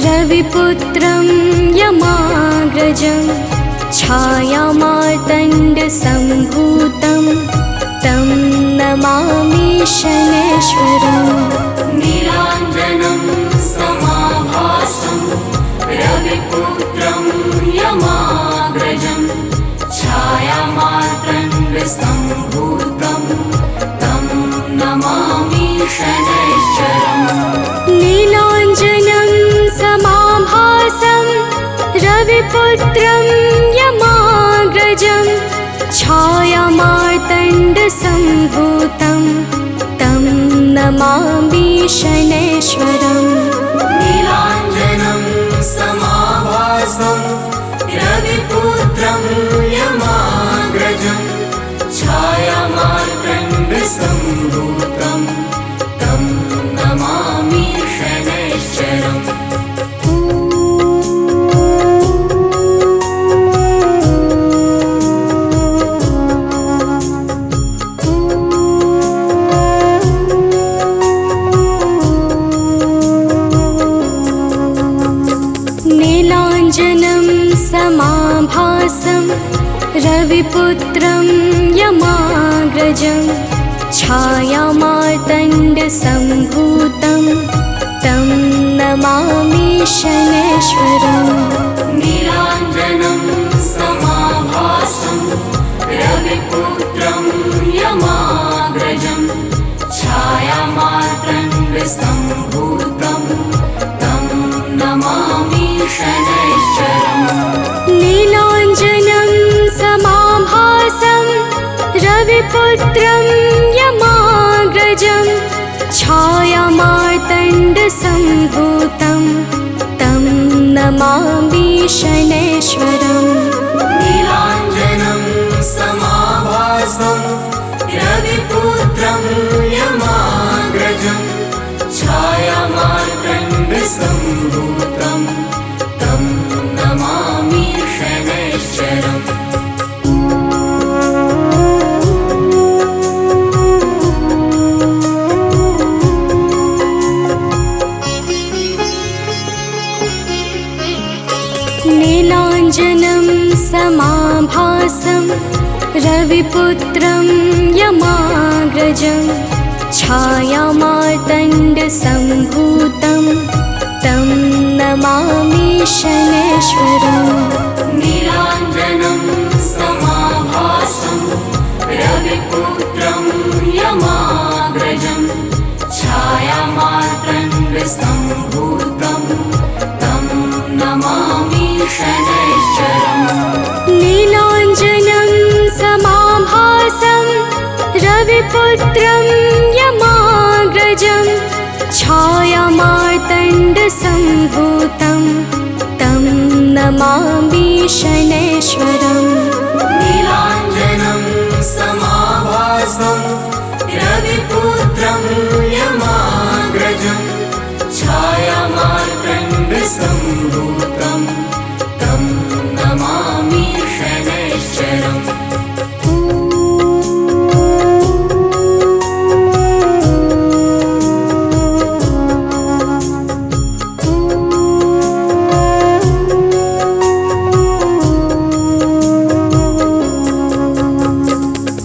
रविपुत्रं यमाग्रजं छायामार्तण्डसम्भूतं तं नमामि शनैश्वरम्। नीलाञ्जनं समाभासं रविपुत्रं यमाग्रजं छायामार्तण्डसम्भूतं तं नमामि शनैश्वरम्। नीलाञ्जनं समाभासं रविपुत्रं यमाग्रजं छायामार्तण्डसम्भूतं तं नमामि शनैश्वरम्। नीलाञ्जनं समाभासं रविपुत्रं यमाग्रजं छायामार्तण्डसम्भूतं तं नमामि शनैश्वरम्। नीलाञ्जनं समाभासं रविपुत्रं यमाग्रजं छायामार्तण्डसम्भूतं तं नमामि शनैश्वरम्। नीलाञ्जनं समाभासं रविपुत्रं यमाग्रजं छायामार्तण्डसम्भूतं तं नमामि शनैश्वरम्। नीलाञ्जनं समाभासं रविपुत्रं यमाग्रजं छायामार्तण्डसम्भूतं तं नमामि शनैश्वरम्। नीलाञ्जनं समाभासं रविपुत्रं यमाग्रजं छायामार्तण्डसम्भूतं तं नमामि शनैश्वरम्। नीलाञ्जनं समाभासं रविपुत्रं यमाग्रजं छायामार्तण्डसम्भूतं तं नमामि शनैश्वरम्। नीलाञ्जनं समाभासं रविपुत्रं यमाग्रजं छायामार्तण्डसम्भूतं तं नमामि शनैश्वरम्। नीलाञ्जनं समाभासं रविपुत्रं यमाग्रजं छायामार्तण्डसम्भूतं तं नमामि शनैश्वरम्। नीलाञ्जनं समाभासं रविपुत्रं यमाग्रजं छायामार्तण्डसम्भूतं तं नमामि शनैश्वरम्।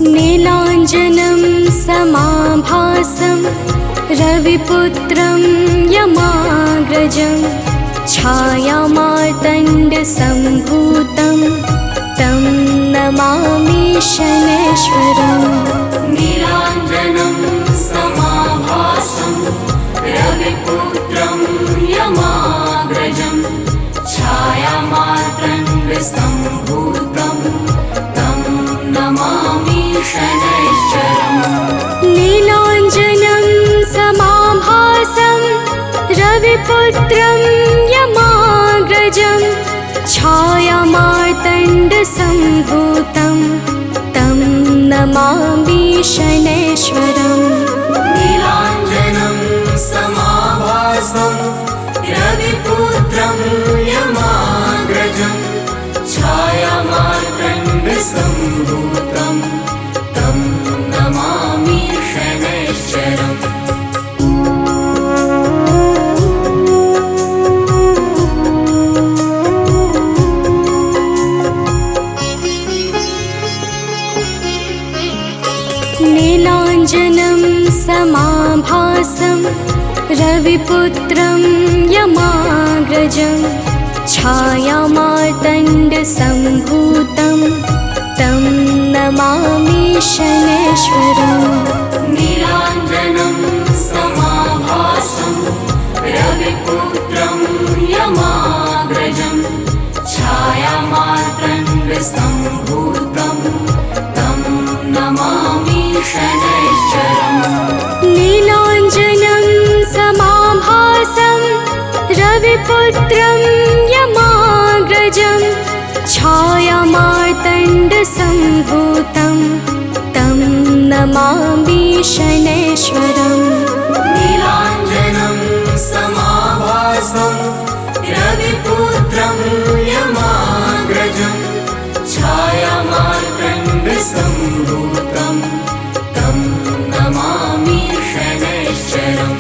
नीलाञ्जनं समाभासं रविपुत्रं यमाग्रजं छायामार्तण्डसम्भूतं तं नमामि शनैश्वरम्। नीलाञ्जनं समाभासं रविपुत्रं यमाग्रजं छायामार्तण्डसम्भूतं तं नमामि शनैश्वरम्। नीलाञ्जनं समाभासं रविपुत्रं यमाग्रजं छायामार्तण्डसम्भूतं तं नमामि शनैश्वरम्। नीलाञ्जनं समाभासं रविपुत्रं यमाग्रजं छायामार्तण्डसम्भूतं तं नमामि शनैश्वरम्। रविपुत्रं यमाग्रजं छायामार्तण्डसम्भूतं तं नमामि शनैश्वरम् नीलाञ्जनं समाभासं रविपुत्रं यमाग्रजं छायामार्तण्डसम्भूतं तं नमामि शनैश्वरम् नीलाञ्जनं समाभासं रविपुत्रं यमाग्रजं छायामार्तण्डसम्भूतं तं नमामि शनैश्वरम् नीलाञ्जनं समाभासं रविपुत्रं यमाग्रजं छायामार्तण्डसम्भूतं तं नमामि शनैश्वरम्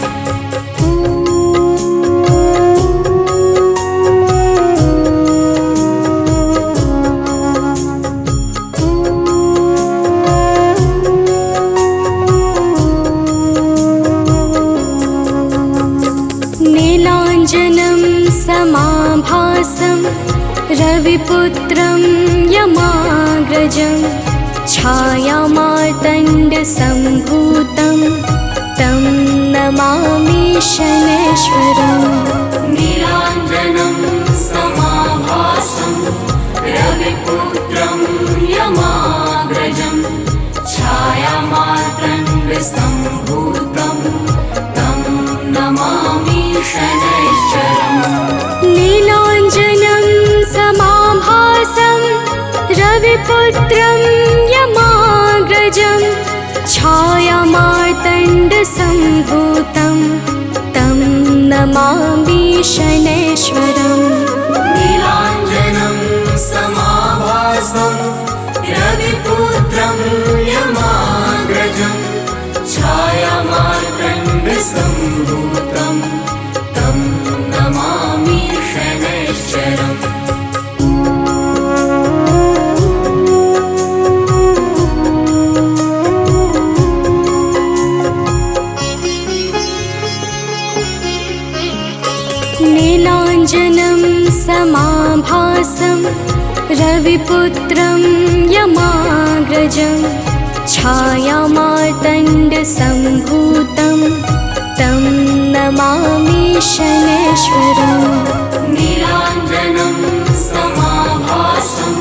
नीलाञ्जनं समाभासं रविपुत्रं यमाग्रजं छायामार्तण्डसम्भूतं तं नमामि शनैश्वरम् नीलाञ्जनं समाभासं रविपुत्रं यमाग्रजं छायामार्तण्डसम्भूतं तं नमामि शनैश्वरम् नीलाञ्जनं समाभासं रविपुत्रं यमाग्रजं छायामार्तण्डसम्भूतं तं नमामि शनैश्वरम् नीलाञ्जनं समाभासं रविपुत्रं यमाग्रजं छायामार्तण्डसम्भूतं तं नमामि शनैश्वरम् नीलाञ्जनं समाभासं रविपुत्रं यमाग्रजं छायामार्तण्डसम्भूतं तं नमामि शनैश्वरम् नीलाञ्जनं समाभासं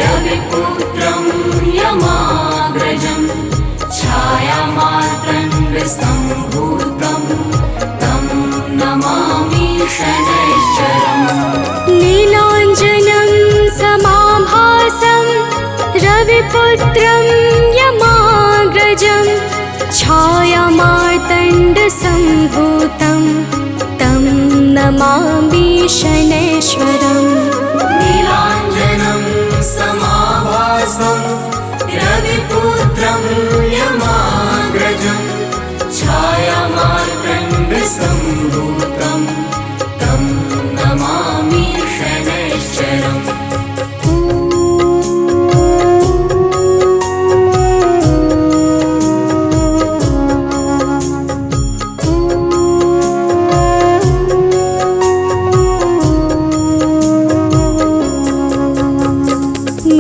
रविपुत्रं यमाग्रजं छायामार्तण्डसम्भूतं तं नमामि शनैश्वरम् नीलाञ्जनं समाभासं रविपुत्रं यमाग्रजं छायामार्तण्डसम्भूतं तं नमामि शनैश्वरम् नीलाञ्जनं समाभासं रविपुत्रं यमाग्रजं छायामार्तण्डसम्भूतं तं नमामि शनैश्वरम्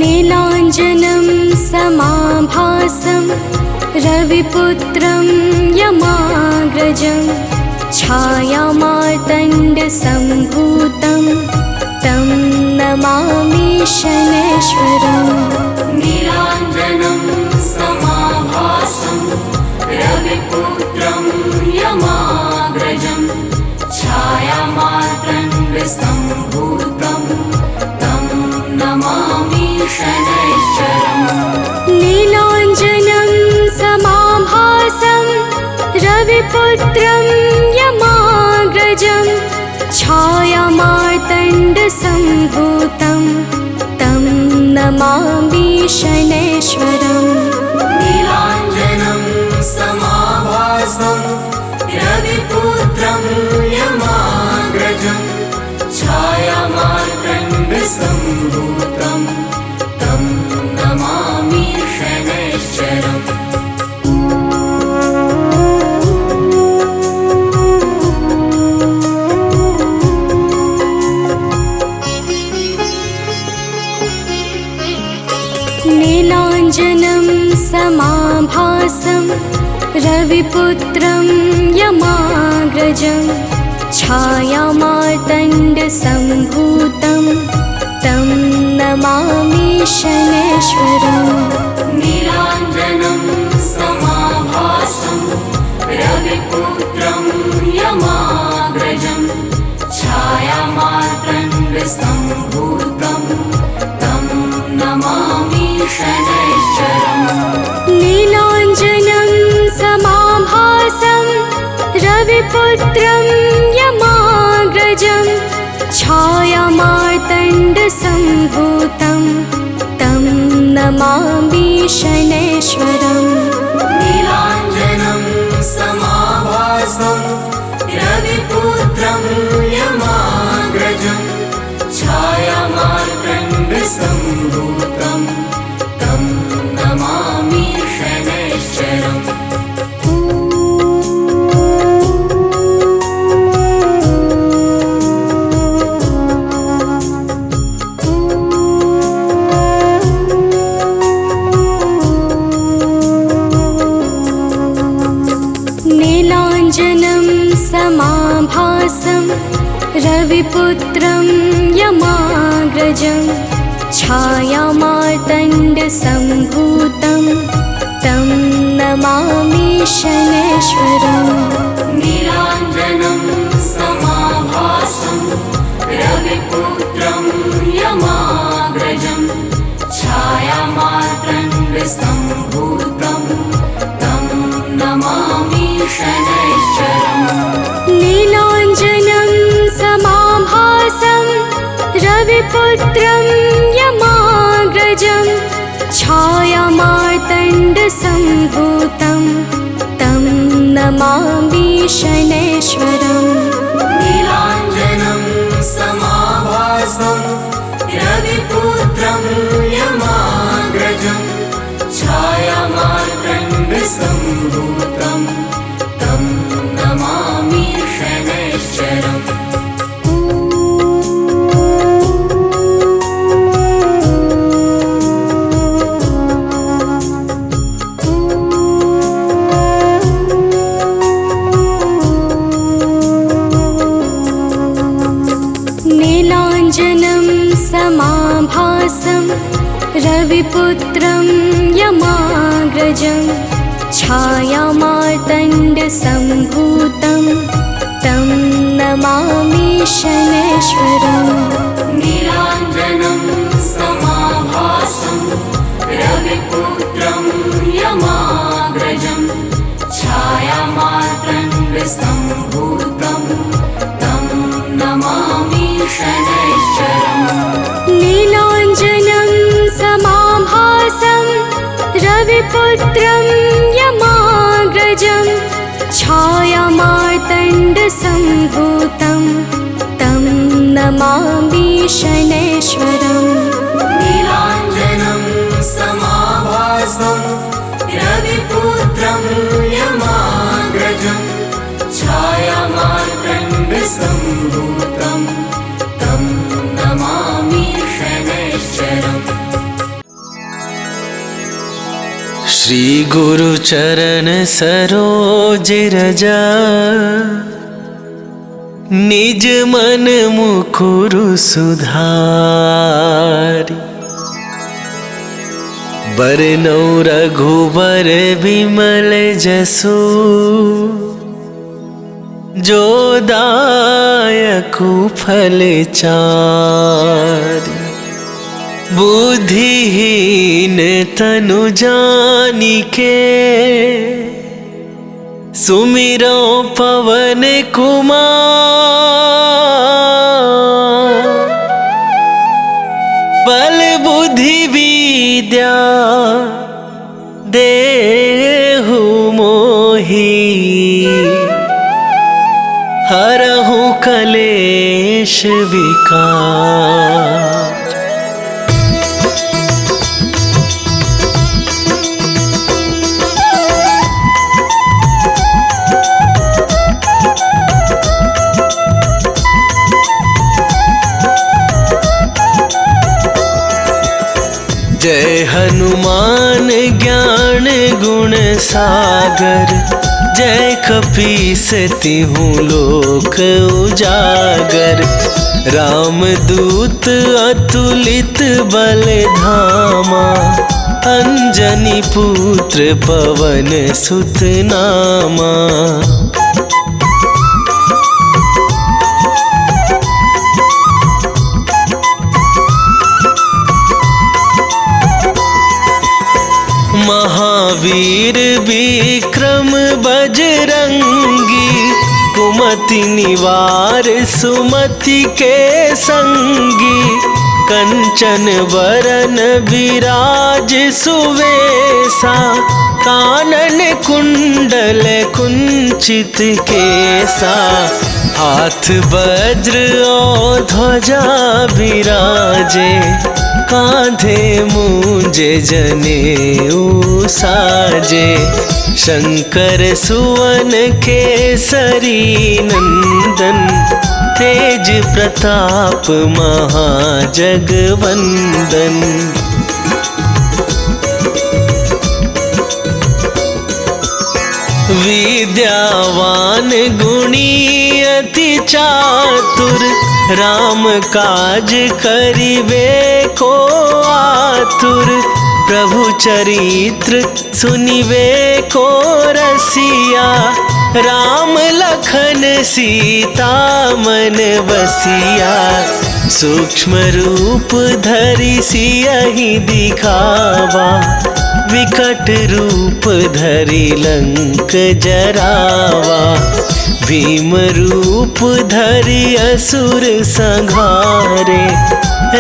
नीलाञ्जनं समाभासं रविपुत्रं यमाग्रजं छायामार्तण्डसम्भूतं तं नमामि शनैश्वरम् नीलाञ्जनं समाभासं रविपुत्रं यमाग्रजं छायामार्तण्डसम्भूतं तं नमामि शनैश्वरम् नीलाञ्जनं समाभासं रविपुत्रं यमाग्रजं छायामार्तण्डसम्भूतं तं नमामि शनैश्वरम् नीलाञ्जनं समाभासं रविपुत्रं यमाग्रजं छायामार्तण्डसम्भूतं तं नमामि शनैश्वरम् रविपुत्रं यमाग्रजं छायामार्तण्डसम्भूतं तं नमामि शनैश्वरम्। नीलाञ्जनं समाभासं रविपुत्रं यमाग्रजं छायामार्तण्डसम्भूतं तं नमामि शनैश्वरम्। नीलाञ्जनं समाभासं रविपुत्रं यमाग्रजं छायामार्तण्डसम्भूतं तं नमामि शनैश्वरम्। नीलाञ्जनं समाभासं रविपुत्रं यमाग्रजं छायामार्तण्डसम्भूतं तं नमामि शनैश्वरम्। नीलाञ्जनं समाभासं रविपुत्रं यमाग्रजं छायामार्तण्डसम्भूतं तं नमामि शनैश्वरम्। नीलाञ्जनं समाभासं रविपुत्रं यमाग्रजं छायामार्तण्डसम्भूतं तं नमामि शनैश्वरम्। नीलाञ्जनं समाभासं रविपुत्रं यमाग्रजं छायामार्तण्डसम्भूतं तं नमामि शनैश्वरम्। नीलाञ्जनं समाभासं रविपुत्रं यमाग्रजं छायामार्तण्डसम्भूतं तं नमामि शनैश्वरम्। नीलाञ्जनं समाभासं रविपुत्रं यमाग्रजं छायामार्तण्डसम्भूतं तं नमामि शनैश्वरम्। नीलाञ्जनं समाभासं रविपुत्रं यमाग्रजं छायामार्तण्डसम्भूतं तं नमामि शनैश्वरम्। नीलाञ्जनं समाभासं रविपुत्रं यमाग्रजं छायामार्तण्डसम्भूतं तं नमामि शनैश्वरम्। नीलाञ्जनं समाभासं रविपुत्रं यमाग्रजं छायामार्तण्डसम्भूतं तं नमामि शनैश्वरम्। श्री गुरु चरण सरोज रजा निज मन मुकुरु सुधारी। बरनौ रघुबर बिमल जसु जो दायकु फल चारि। बुद्धिहीन तनु जानिके सुमिरो पवन कुमार। बल बुद्धि विद्या देहु मोहि हरहु कलेश विकार। जय हनुमान ज्ञान गुण सागर, जय कपीस तिहु लोक उजागर। रामदूत अतुलित बल धामा, अंजनी पुत्र पवन सुत नामा। महावीर विक्रम बजरंगी, कुमति निवार सुमति के संगी। कंचन बरन विराज सुवेसा, कानन कुंडल कुंचित केसा। हाथ वज्र और ध्वजा विराजे, कांधे मूंजे जनेऊ साजे। शंकर सुवन केसरी नंदन, तेज प्रताप महाजगवंदन। विद्यावान गुणी अति चातुर, राम काज करिबे को आतुर। प्रभु चरित्र सुनिबे को रसिया, राम लखन सीता मन बसिया। सूक्ष्म रूप धरि सियहि दिखावा, विकट रूप धरि लंक जरावा। भीम रूप धरि असुर संहारे,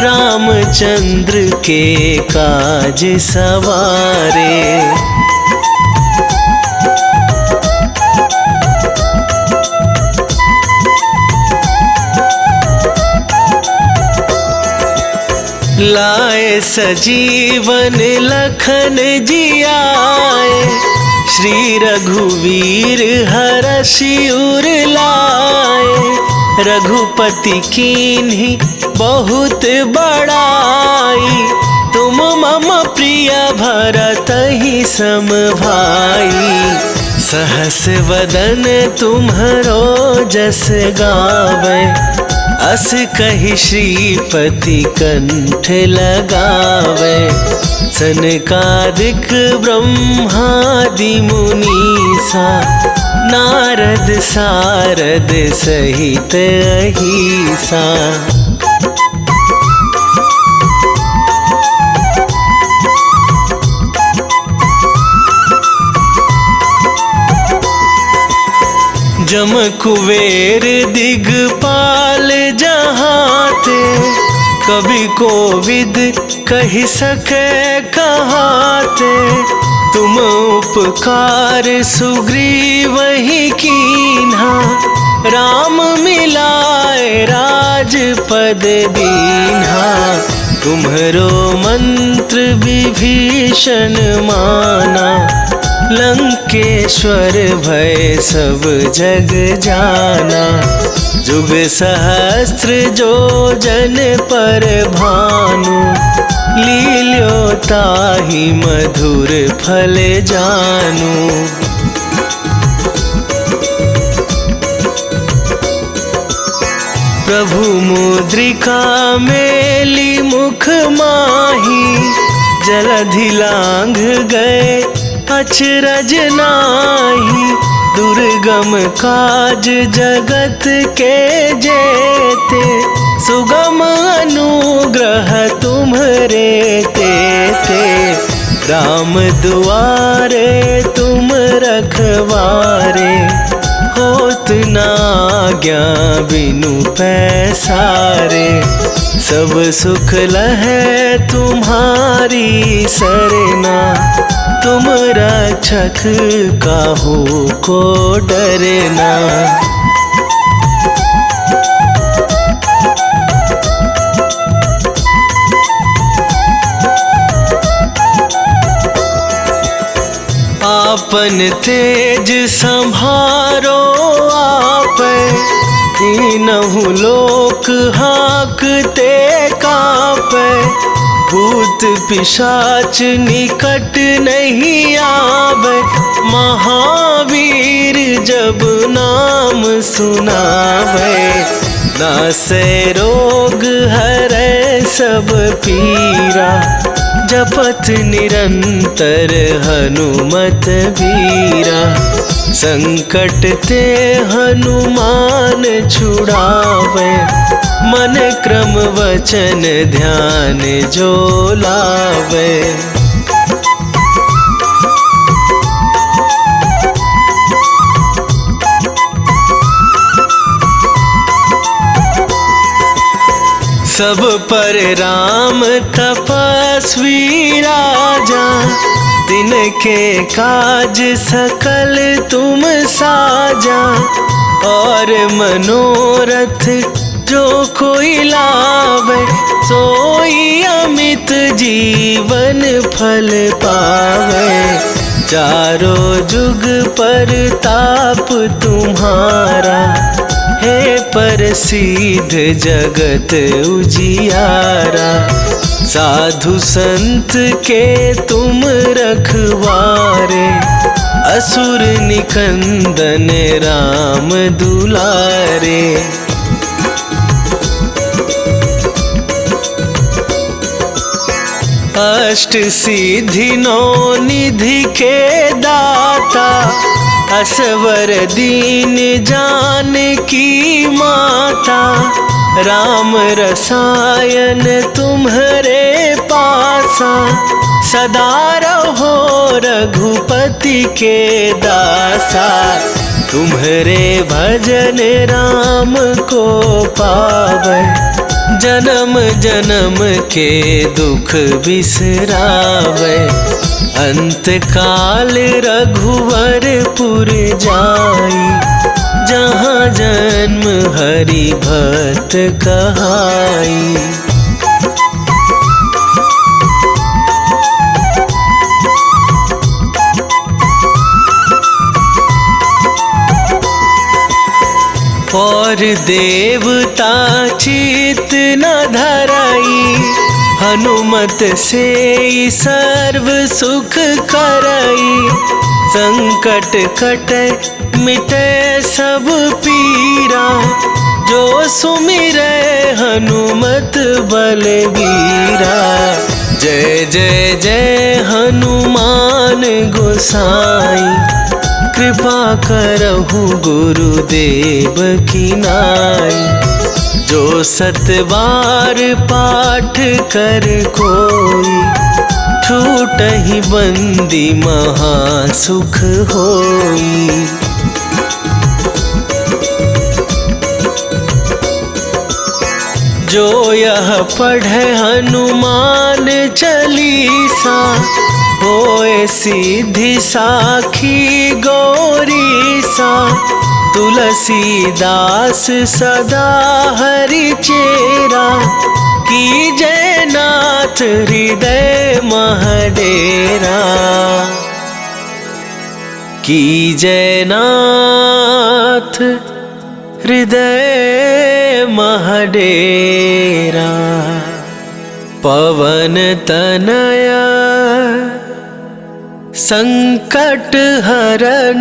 रामचंद्र के काज सवारे। लाए सजीवन लखन जियाए, श्री रघुवीर हरषि उर लाए। रघुपति कीन्ही बहुत बड़ाई, तुम मम प्रिय भरतहि सम भाई। सहस वदन तुम्हरो जस गावे, अस कहि श्रीपति कंठ लगावे। सनकादिक ब्रह्मादि मुनीसा, नारद सारद सहित अहिसा। जम कुबेर दिगपाल जहाते, कवि कोविद कहि सके कहाते। तुम उपकार सुग्रीवहि कीन्हा, राम मिलाए राजपद दीन्हा। तुम्हरो मंत्र विभीषण माना, लंकेश्वर भय सब जग जाना। जुग सहस्त्र जो जन पर भानु, लील्यो ताहि मधुर फल जानू। प्रभु मुद्रिका मेली मुख माही, जलधि लांघ गए अचरज नाही। दुर्गम काज जगत के जेते, सुगम अनुग्रह तुम्हरे तेते। राम दुआरे तुम रखवारे, होत न आज्ञा बिनु पैसारे। सब सुख लहै तुम्हारी सरना, तुम रक्षक काहू को डरना। आपन तेज संभारो आपै, तीनहु लोक हाकते कापै। भूत पिशाच निकट नहीं आवे, महावीर जब नाम सुनावे। नासे रोग हरै सब पीरा, जपत निरंतर हनुमत वीरा। संकट ते हनुमान छुड़ावे, मन क्रम वचन ध्यान जो लावे। सब पर राम तपस्वी राजा, तिनके काज सकल तुम साजा। और मनोरथ जो कोई लावे, सोई अमित जीवन फल पावे। चारों जुग पर ताप तुम्हारा, हे प्रसिद्ध जगत उजियारा। साधु संत के तुम रखवारे, असुर निकंदन राम दुलारे। अष्ट सिद्धि नौ निधि के दाता, असवर दीन जानकी माता। राम रसायन तुम्हारे पासा, सदा रहो रघुपति के दासा। तुम्हारे भजन राम को पावे, जन्म जन्म के दुख बिसरावे। अंत काल रघुवरपुर जाई, जहाँ जन्म हरि भक्त कहाई। और देवता चित न धराई, हनुमत से सर्व सुख करई। संकट कटे मिटे सब पीरा, जो सुमिरै हनुमत बलबीरा। जय जय जय हनुमान गोसाई, कृपा करहु गुरुदेव की नाई। जो सतबार पाठ कर कोई, छूटहि बंदी महासुख होई। जो यह पढ़े हनुमान चालीसा, होए सिद्धि साखी गौरीसा। तुलसीदास सदा हरि चेरा, कीजय नाथ हृदय महडेरा। कीजय नाथ हृदय महडेरा। पवन तनया संकट हरण,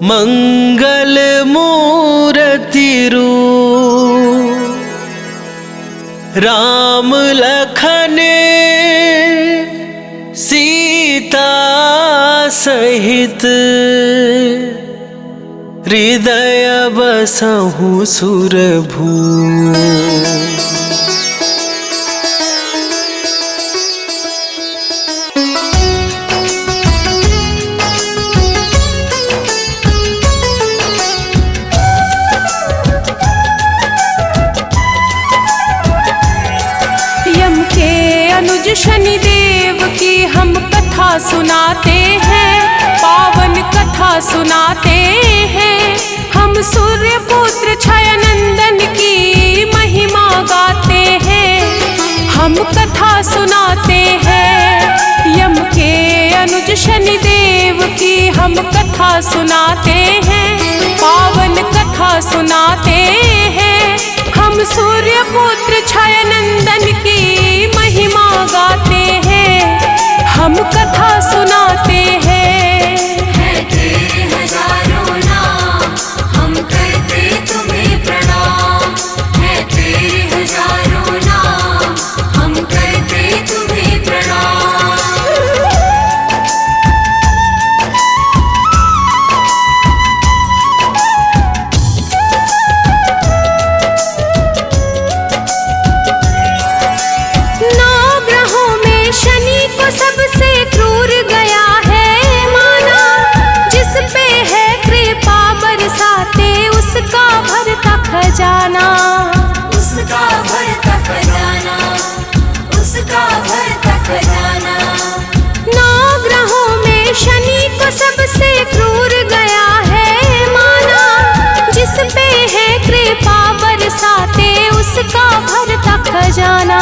मंगल मूर्ति रूप। राम लखन सीता सहित, हृदय बसहु सुरभू। शनिदेव की हम कथा सुनाते हैं, पावन कथा सुनाते हैं। हम सूर्य पुत्र छाया नंदन की महिमा गाते हैं। हम कथा सुनाते हैं, यम के अनुज शनिदेव की हम कथा सुनाते हैं, पावन कथा सुनाते हैं। हम सूर्य पुत्र छाया नंदन की महिमा गाते हैं, हम कथा सुनाते हैं। है तेरे हजारों नाम, हम करते तुम्हें प्रणाम। है तेरे हजारों नाम, हम करते तुम्हें प्रणाम। नौ ग्रहों में शनि को सबसे क्रूर गया है माना, जिस पे है कृपा बरसाते उसका भरता खजाना। उसका भरता खजाना, उसका भरता खजाना। नौ ग्रहों में शनि को सबसे क्रूर गया है माना, जिस पे है कृपा बरसाते उसका भरता खजाना।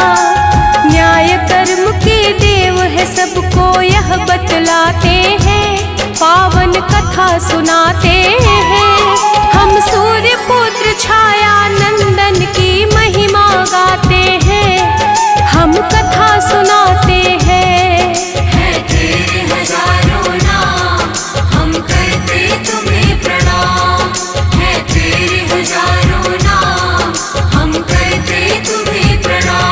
न्याय कर्म के देव है सबको यह बतलाते हैं, पावन कथा सुनाते हैं। हम सूर्य पुत्र छाया नंदन की महिमा गाते हैं, हम कथा सुनाते हैं। है तेरे हजारों नाम, हम करते तुम्हें प्रणाम। है तेरे हजारों नाम, हम करते तुम्हें प्रणाम।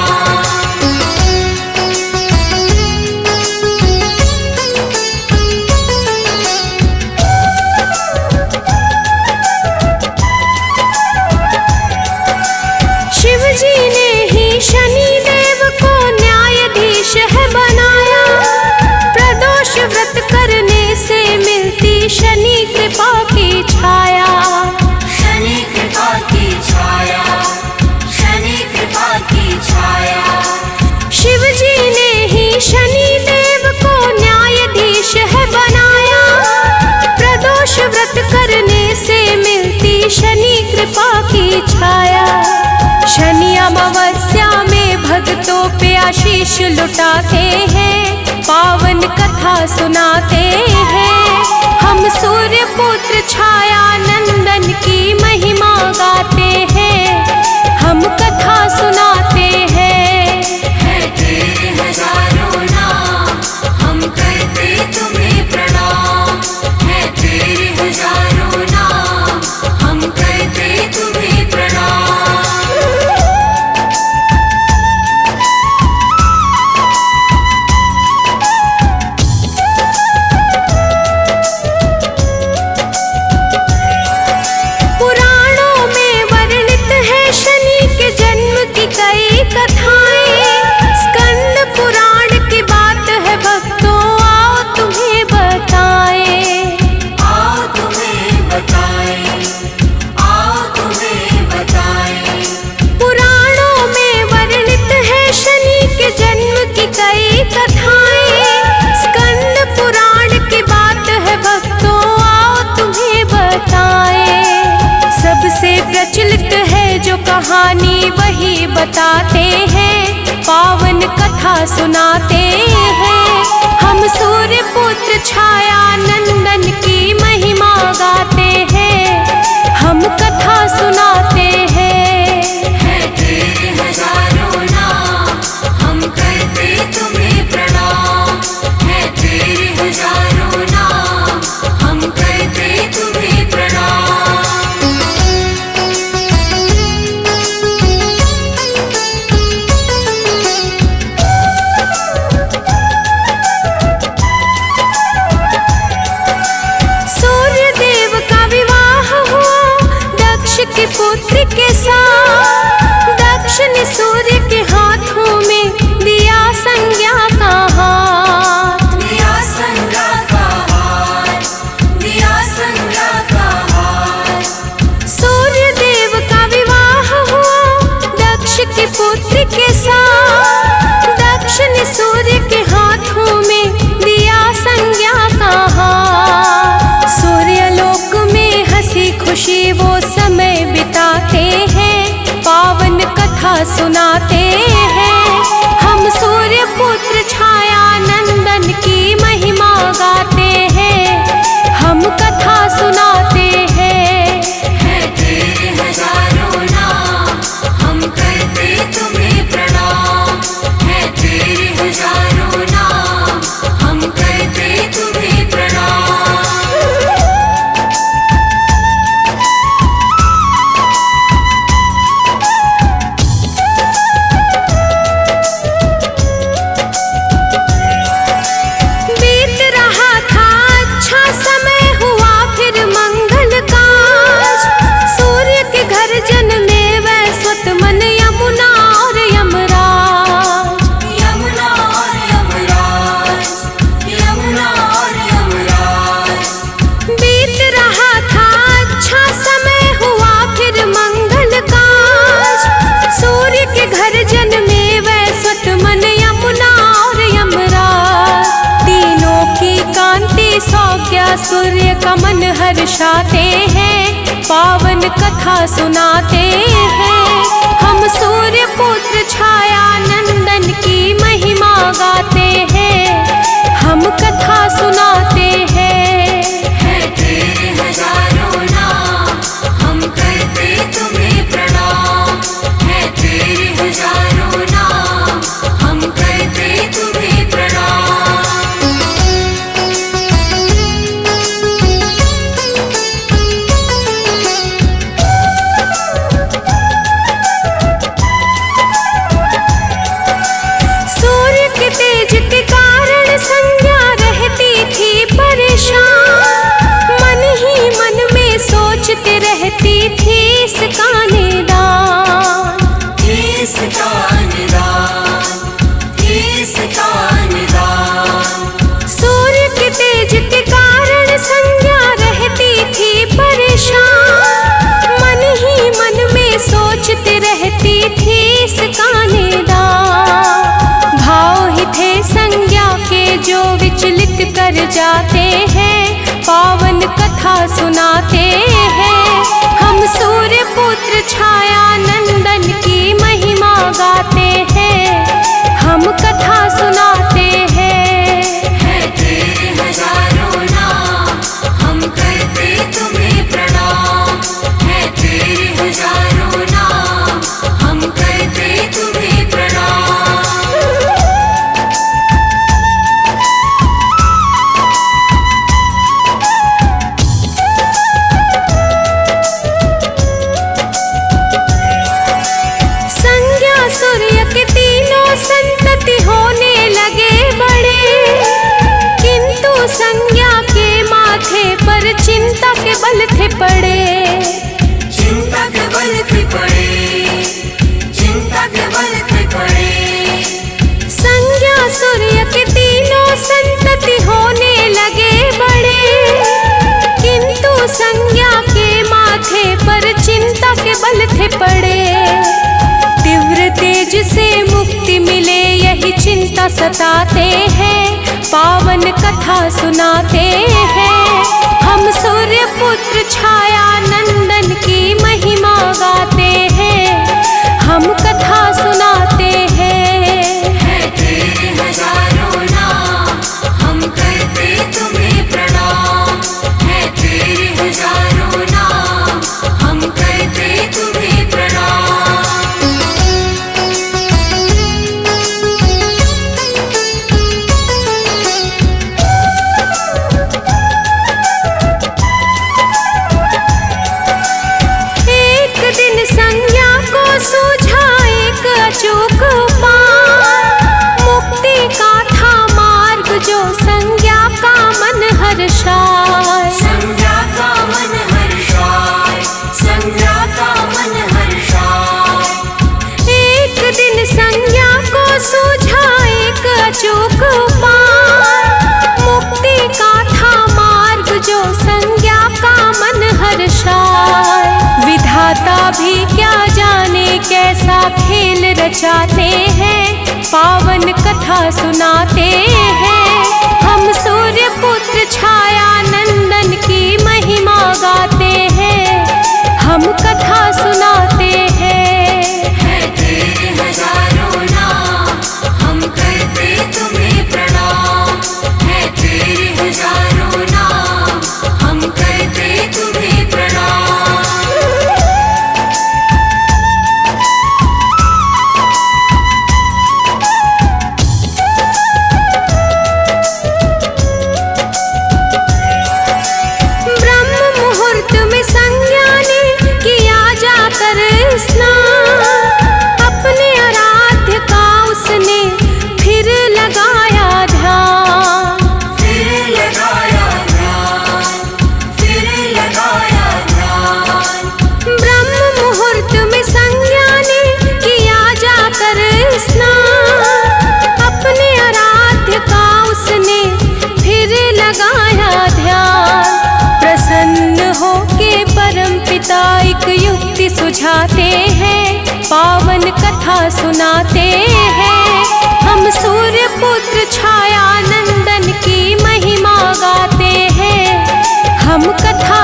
शिव जी ने ही शनि देव को न्यायाधीश है बनाया, प्रदोष व्रत करने से मिलती शनि कृपा की छाया। शनि कृपा की छाया, शनि कृपा की छाया। शिव जी ने ही शनि देव को न्यायाधीश है बनाया, प्रदोष व्रत करने से मिलती शनि कृपा की छाया। शनि अमावस्या में भक्तों पे आशीष लुटाते हैं, पावन कथा सुनाते हैं। हम सूर्य पुत्र छाया नंदन की महिमा गाते हैं, हम कथा सुनाते हैं। है तेरे हजारों नाम, हम करते तुम्हें प्रणाम। है तेरे हजारों नाम, हम करते तुम्हें प्रणाम। पुराणों में वर्णित है शनि के जन्म की कई कथाएं, स्कंद पुराण की बात है भक्तों आओ तुम्हें बताएं। आओ तुम्हें बताएं, आओ तुम्हें बताएं। पुराणों में वर्णित है शनि के जन्म की कई कथाएं, स्कंद पुराण की बात है भक्तों आओ तुम्हें बताएं। सबसे प्रचलित है जो कहानी वही बताते हैं, पावन कथा सुनाते हैं। हम सूर्य पुत्र छाया नंदन की महिमा गाते हैं, हम कथा सुनाते हैं। है तेरे हजारों नाम, हम करते तुम्हें प्रणाम। है तेरे हजारों नाम, हम करते तुम्हें प्रणाम। सूर्य देव का विवाह हुआ दक्ष की पुत्र के साथ, दक्ष ने सूर्य के हाथों में दिया संज्ञा का हाथ। दिया संज्ञा का हार, दिया संज्ञा का हार। सूर्य देव का विवाह हुआ दक्ष के पुत्र के साथ, दक्ष ने सूर्य के हाथों में दिया संज्ञा का हाथ। सूर्य लोक में हंसी खुशी वो समय बिताते हैं, हर्षाते हैं, पावन कथा सुनाते हैं। हम सूर्य पुत्र छाया नंदन की महिमा गाते हैं, हम कथा सुनाते हैं। है तेरे हजारों नाम, हम करते तुम्हें प्रणाम। है तेरे हजारों नाम, हम करते तुम्हें प्रणाम। सूर्य के तेज के कारण संज्ञा रहती थी परेशान, मन ही मन में सोचते रहती थी इसका निदान। इसका निदान, इसका निदान। सूर्य के तेज के कारण संज्ञा रहती थी परेशान, मन ही मन में सोचते रहती थी इसका निदान। भाव ही थे संज्ञा के जो विचलित कर जाते हैं, पावन कथा सुनाते हैं। हम सूर्य पुत्र छाया नंदन की महिमा गाते हैं, हम कथा सुनाते हैं। है तेरे हजारों नाम, हम करते तुम्हें प्रणाम। है तेरे हजारों नाम, हम करते तुम्हें प्रणाम। संज्ञा सूर्य के तीनों संतति होने लगे बड़े, किंतु संज्ञा के माथे पर चिंता के बल थे पड़े। चिंता के बल थे पड़े, चिंता के बल थे पड़े। संज्ञा सूर्य के तीनों संतति होने लगे बड़े, किंतु संज्ञा के माथे पर चिंता के बल थे पड़े। तीव्र तेज से मुक्ति मिले यही चिंता सताते हैं, पावन कथा सुनाते हैं। हम सूर्य पुत्र छाया नंदन की महिमा गाते हैं, हम कथा सुनाते हैं। है तेरे हजारों नाम, हम करते तुम्हें प्रणाम। है तेरे हजारों नाम, हम करते तुम्हें प्रणाम। एक दिन संज्ञा को सूझा एक अचूक उपाय, मुक्ति का था मार्ग जो संज्ञा का मन हर्षाए। संज्ञा का मन हर्षाए, संज्ञा का मन हर्षाए। एक दिन संज्ञा को सूझा एक अचूक उपाय, मुक्ति का था मार्ग जो संज्ञा का मन हर्षाए। विधाता भी क्या जाने कैसा खेल रचाते हैं, पावन कथा सुनाते हैं। हम सूर्य पुत्र छाया नंदन की महिमा गाते हैं, हम कथा सुनाते हैं। है तेरे हजारों नाम, हम करते तुम्हें प्रणाम। है तेरे हजारों नाम, हम करते तुम्हें प्रणाम। ब्रह्म मुहूर्त में संज्ञा ने किया जाकर स्नान, अपने आराध्य का उसने फिर लगाया ध्यान। फिर लगाया ध्यान, फिर लगाया ध्यान। ब्रह्म मुहूर्त में संज्ञा ने किया जाकर स्नान, अपने आराध्य का उसने फिर लगाया ध्यान। प्रसन्न होके परम पिता एक युक्ति सुझाते हैं, पावन कथा सुनाते हैं। हम सूर्य पुत्र छाया नंदन की महिमा गाते हैं, हम कथा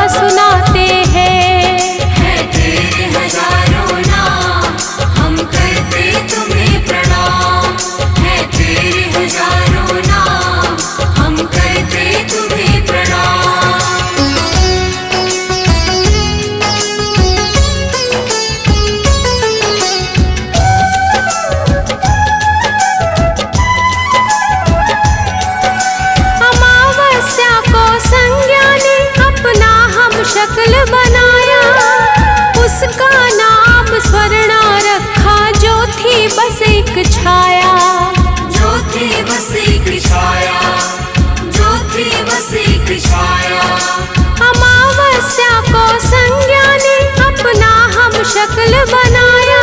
फल बनाया,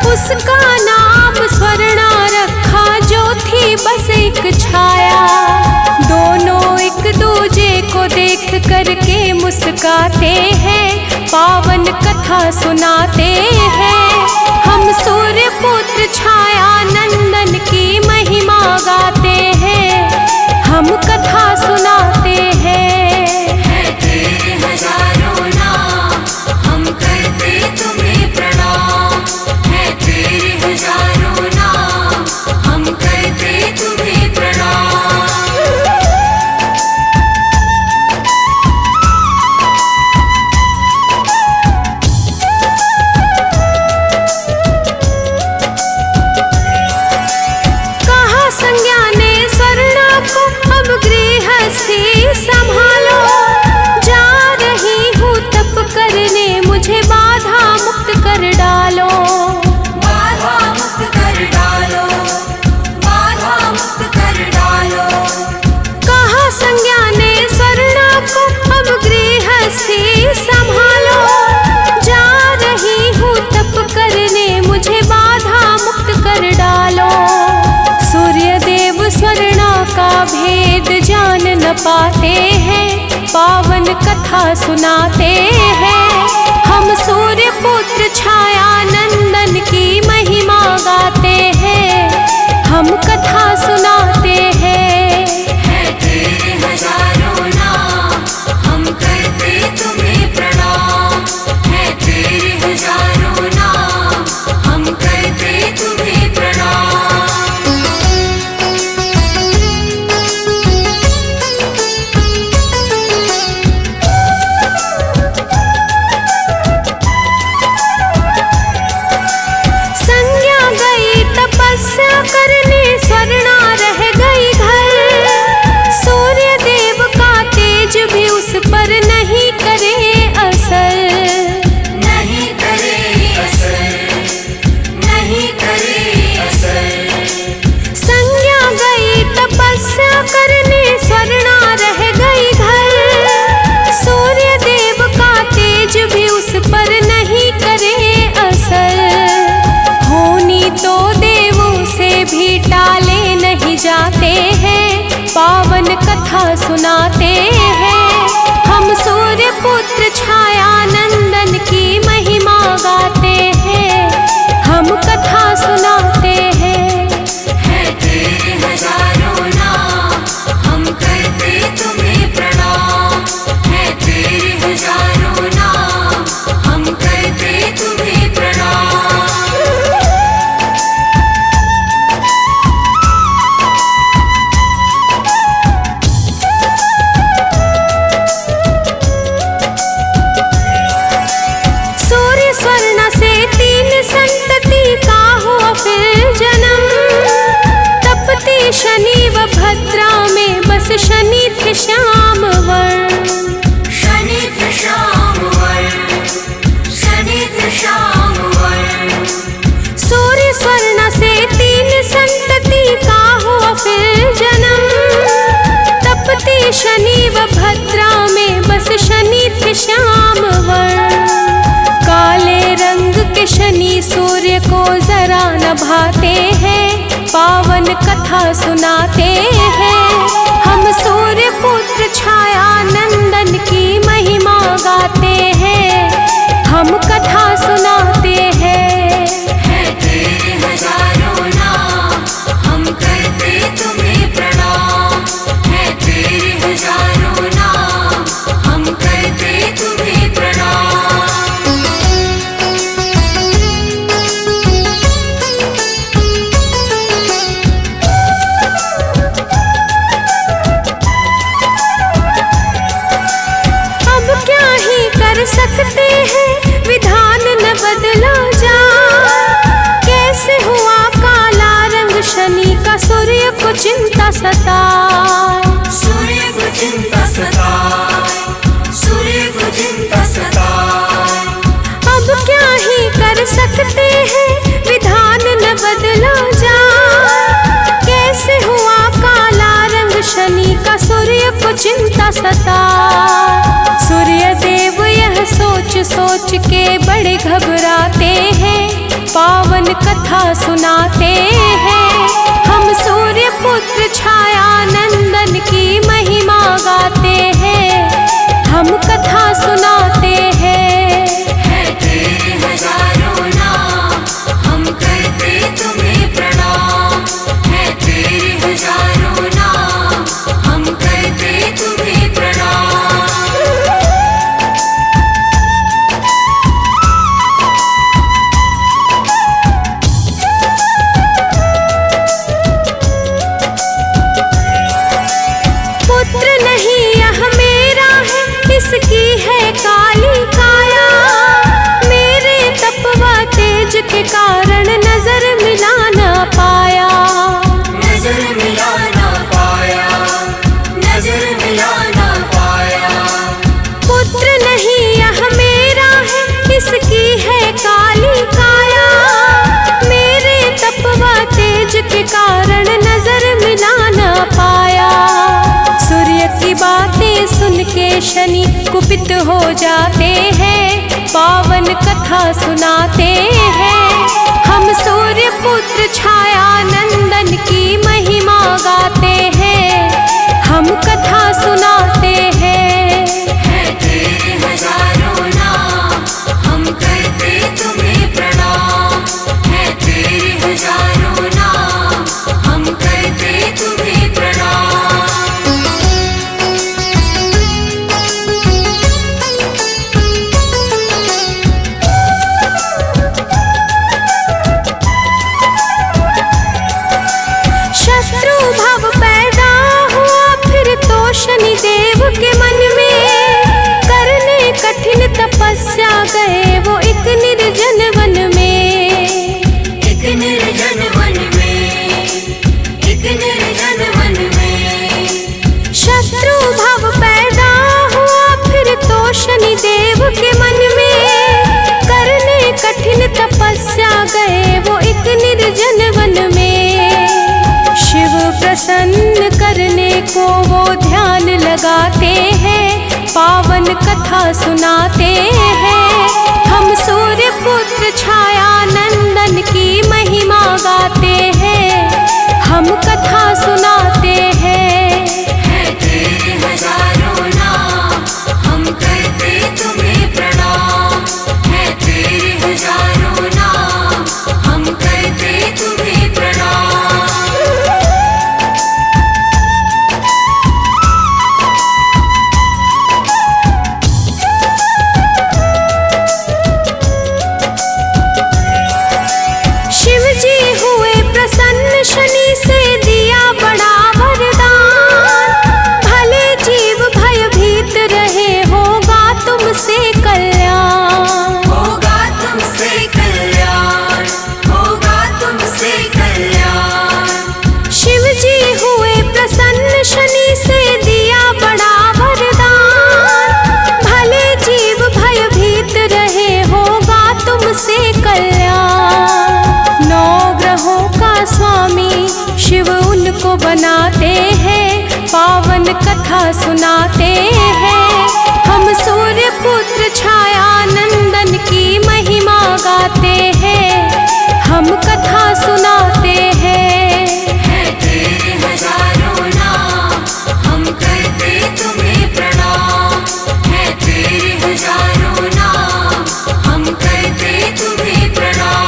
उसका नाम स्वर्णा रखा, जो थी बस एक छाया। दोनों एक दूजे को देख करके मुस्काते हैं, पावन कथा सुनाते हैं। हम सूर्य पुत्र छाया नंदन की महिमा गाते हैं, हम कथा सुनाते हैं। है तेरे हजारों नाम, हम करते तुम्हें प्रणाम। है तेरे हजारों नाम, हम करते तुम्हें प्रणाम। कहा संज्ञा ने स्वर्णा को, अब गृहस्थी संभालो। जा रही हूँ तप करने, मुझे बाधा मुक्त कर डालो। बाधा मुक्त कर डालो, बाधा मुक्त कर डालो। कहा संज्ञा ने स्वर्णा को, अब गृहस्थी संभालो। जा रही हूँ तप करने, मुझे बाधा मुक्त कर डालो। सूर्य देव स्वर्णा का भेद जान न पाते हैं, पावन कथा सुनाते हैं। हम सूर्य पुत्र छाया नंदन की महिमा गाते हैं, हम कथा सुनाते हैं। है तेरे हजारों नाम, हम करते तुम्हें प्रणाम। है तेरे हजारों नाम, हम करते तुम्हें प्रणाम। संज्ञा गई तपस्या करने, स्वर्णा रह गई घर। सूर्य देव का तेज भी उस पर नहीं करे असर। नहीं करे असर, नहीं करे असर। संज्ञा गई तपस्या करने, स्वर्णा रह गई घर। सूर्य देव का तेज भी उस पर नहीं करे असर। होनी तो देवों से भी टाले नहीं जाते हैं, पावन कथा सुनाते हैं। हम सूर्य पुत्र छाया नंदन की महिमा गाते हैं, हम कथा सुनाते हैं। है तेरे हजारों नाम, हम करते तुम्हें प्रणाम। है तेरे हजारों नाम, हम करते तुम्हें प्रणाम। सूर्य स्वर्णा से 3 संतति का हुआ फिर जन्म। तपती शनि व भद्रा में बस शनि थे श्याम वर्ण। शनि थे श्याम वर्ण, शनि थे श्याम वर्ण। सूर्य स्वर्णा से 3 संतति का हुआ फिर जन्म। तपती शनि व भद्रा में बस शनि थे श्याम वर्ण। काले रंग के शनि सूर्य को जरा न भाते हैं, पावन कथा सुनाते हैं। हम सूर्य पुत्र छाया नंदन की महिमा गाते हैं, हम कथा सुनाते हैं। है तेरे हजारों नाम, हम करते तुम्हें प्रणाम। है तेरे हजारों नाम, हम करते तुम्हें प्रणाम। अब क्या ही कर सकते हैं, विधान न बदला जा। कैसे हुआ काला रंग शनि का, सूर्य को चिंता सताए। सूर्य को चिंता सताए, सूर्य को चिंता सताए। अब क्या ही कर सकते हैं, विधान न बदला जा। कैसे हुआ काला रंग शनि का, सूर्य को चिंता सताए। सूर्य देव यह सोच सोच के बड़े घबराते हैं, पावन कथा सुनाते हैं। हम सूर्य पुत्र छाया नंदन की महिमा गाते हैं, हम कथा सुनाते हैं। है तेरे हजारों नाम, हम करते तुम्हें प्रणाम। है तेरे हजारों नाम, हम करते तुम्हें प्रणाम। पुत्र नहीं यह मेरा है, इसकी है काली काया। मेरे तपवा तेज के कारण नजर मिला ना पाया। नजर मिला ना पाया, नजर मिला ना पाया। पुत्र नहीं यह मेरा है, इसकी है काली काया। मेरे तपवा तेज के कारण नजर मिला ना पाया। सूर्य की बातें सुन के शनि कुपित हो जाते हैं, पावन कथा सुनाते हैं। हम सूर्य पुत्र छाया नंदन की महिमा गाते हैं, हम कथा सुनाते हैं। है तेरे हजारों नाम, हम करते तुम्हें प्रणाम। है तेरे हजारों नाम, हम करते तुम्हें प्रणाम। शत्रु भव पैदा हुआ फिर तो शनि देव के मन में। करने कठिन तपस्या गए वो एक निर्जन वन में। एक निर्जन वन में, एक निर्जन वन में। शत्रु भव पैदा हुआ फिर तो शनि देव के मन में। करने कठिन तपस्या गए वो एक निर्जन वन में। शिव प्रसन्न करने को वो ध्यान लगाते हैं, पावन कथा सुनाते हैं। हम सूर्य पुत्र छाया नंदन की महिमा गाते हैं, हम कथा सुनाते हैं। है तेरे हजारों नाम, हम करते तुम्हें प्रणाम। है तेरे हजारों नाम, हम करते तुम्हें प्रणाम। शिव जी हुए प्रसन्न शनि से दिया बड़ा वरदान। भले जीव भयभीत रहे होगा तुमसे कल्याण। होगा तुमसे कल्याण, होगा तुमसे कल्याण। शिव जी हुए प्रसन्न शनि से दिया बड़ा वरदान। भले जीव भयभीत रहे होगा तुमसे कल्याण। नौ ग्रहों का स्वामी शिव उनको बनाते हैं, पावन कथा सुनाते हैं। हम सूर्य पुत्र छाया नंदन की महिमा गाते हैं, हम कथा सुनाते हैं। है तेरे हजारों नाम, हम करते तुम्हें प्रणाम। है तेरे हजारों नाम, हम करते तुम्हें प्रणाम।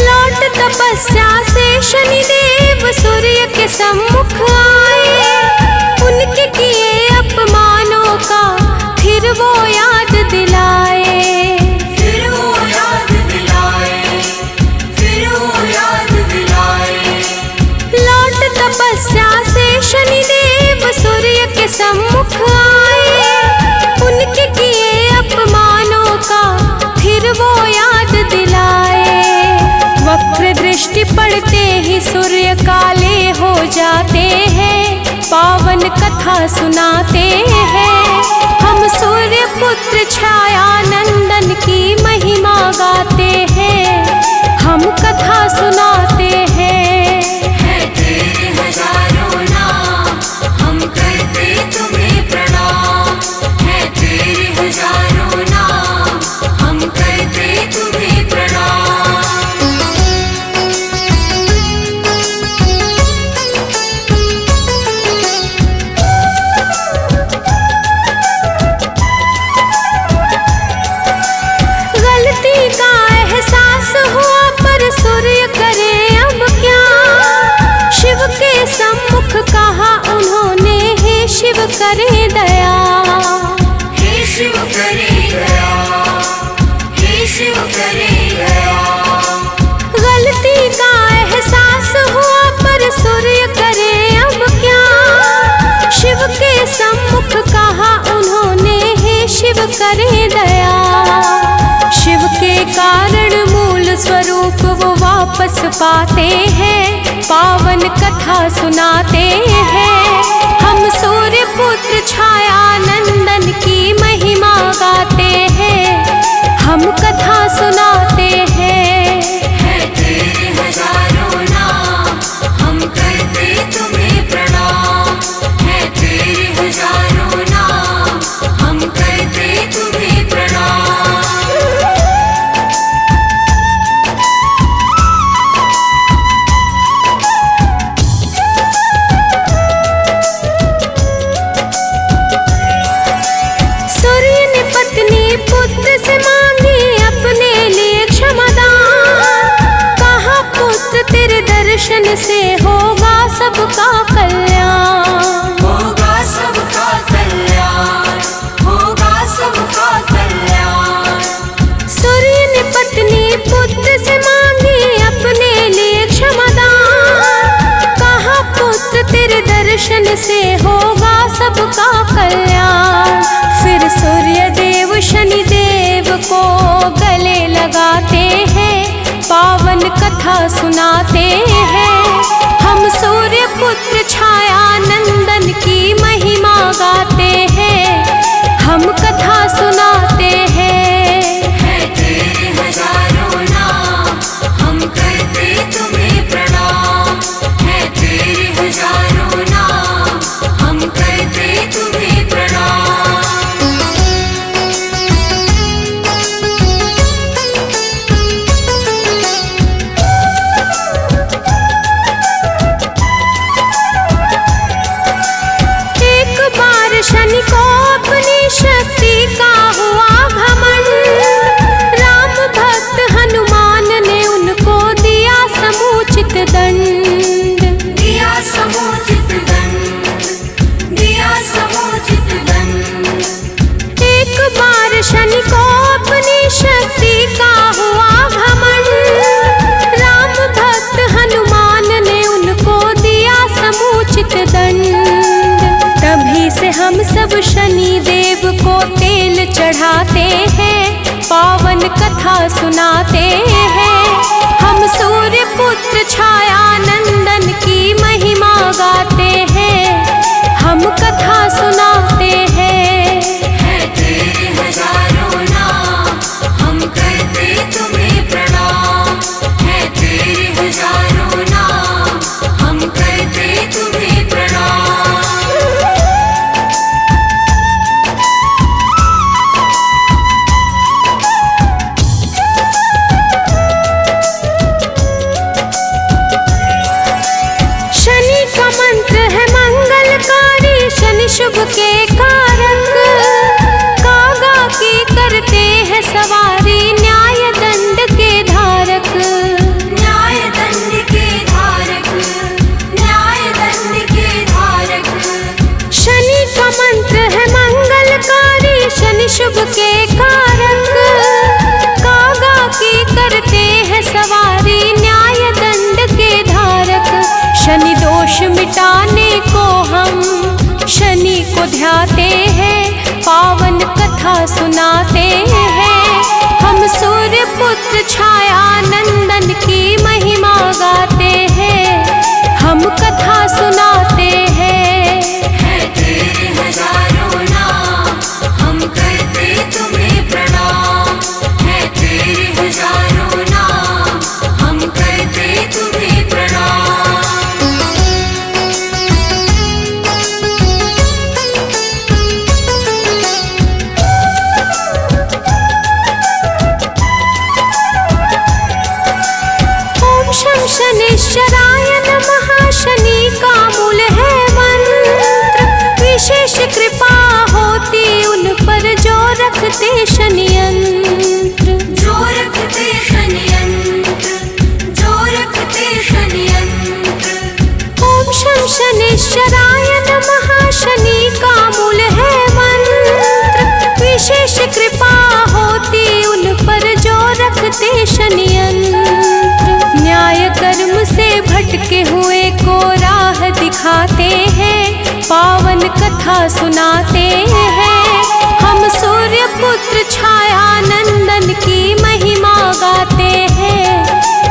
लौट तपस्या से शनिदेव सूर्य के सम्मुख आए। उनके किए अपमानों का फिर वो याद दिलाए। फिर वो याद दिलाए, फिर वो याद दिलाए। लौट तपस्या से शनिदेव सूर्य के सम्मुख आए। उनके किए अपमानों का फिर वो याद दिलाए। वक्र दृष्टि पड़ते ही सूर्य काले हो जाते हैं, पावन कथा सुनाते हैं। हम सूर्य पुत्र छाया नंदन की महिमा गाते हैं, हम कथा सुनाते हैं। है तेरे हजारों नाम, हम करते तुम्हें प्रणाम। है तेरे हजारों नाम, हम करते तुम्हें प्रणाम। गलती का एहसास हुआ पर सूर्य करे अब क्या, शिव के सम्मुख कहा उन्होंने, हे शिव करे दया। हे शिव करे दया, हे शिव करे दया। गलती का एहसास हुआ पर सूर्य करे अब क्या, शिव के सम्मुख कहा उन्होंने, हे शिव करे दया। शिव के कारण मूल स्वरूप वो वापस पाते हैं, पावन कथा सुनाते हैं। हम सूर्य पुत्र छाया नंदन की महिमा गाते हैं, हम कथा सुनाते हैं। है तेरे हजारों नाम, हम करते तुम्हें प्रणाम। है तेरे हजारों नाम, हम करते तुम्हें प्रणाम। सूर्य ने पत्नी पुत्र से मांगी अपने लिए क्षमादान, कहा पुत्र तेरे दर्शन से होगा सबका कल्याण। होगा सबका कल्याण, होगा सबका कल्याण। सूर्य ने पत्नी पुत्र से मांगी अपने लिए क्षमादान, कहा पुत्र तेरे दर्शन से होगा सबका कल्याण। फिर सूर्य देव शनि देव को गले लगाते हैं, पावन कथा सुनाते हैं। हम सूर्य पुत्र छाया नंदन की महिमा गाते हैं, हम कथा सुनाते हैं। है तेरे हजारों नाम, हम करते तुम्हें प्रणाम। है तेरे हजारों नाम, हम करते तुम्हें प्रणाम। एक बार शनि को अपनी शक्ति का हुआ घमंड, राम भक्त हनुमान ने उनको दिया समुचित दंड। दिया समुचित दंड, दिया समुचित दंड। एक बार शनि को अपनी शक्ति का हुआ घमंड, राम भक्त हनुमान ने उनको दिया समुचित दंड। तभी से हम सब शनि देव को तेल चढ़ाते हैं, पावन कथा सुनाते हैं। हम सूर्य पुत्र छाया नंदन की महिमा गाते हैं, हम कथा सुनाते हैं। है तेरे हजारों नाम, हम करते तुम्हें प्रणाम। है तेरे हजारों नाम, हम करते तुम्हें प्रणाम। शनि का मंत्र है मंगलकारी, शनि शुभ के कारक, कागा की करते हैं सवारी, न्याय दंड के धारक। न्याय दंड के धारक, न्याय दंड के धारक। शनि का मंत्र है मंगलकारी, शनि शुभ के कारक, कागा की करते हैं सवारी, न्याय दंड के धारक। शनि दोष मिटाने को हम शनि को ध्याते हैं, पावन कथा सुनाते हैं। हम सूर्य पुत्र छाया नंदन की महिमा गाते हैं, हम कथा सुनाते हैं। है तेरे हजारों नाम, हम करते शनिश्चराय नमः। शनि का मूल है मंत्र, विशेष कृपा होती उन पर जो रखते शनियंत्र। जो रखते शनियंत्र, जो रखते शनियंत्र। ओम शं शनिश्चराय नमः। शनि का मूल है मंत्र, विशेष कृपा होती उन पर जो रखते शनियंत्र। न्याय कर्म से भटके हुए को राह दिखाते हैं, पावन कथा सुनाते हैं। हम सूर्य पुत्र छाया नंदन की महिमा गाते हैं,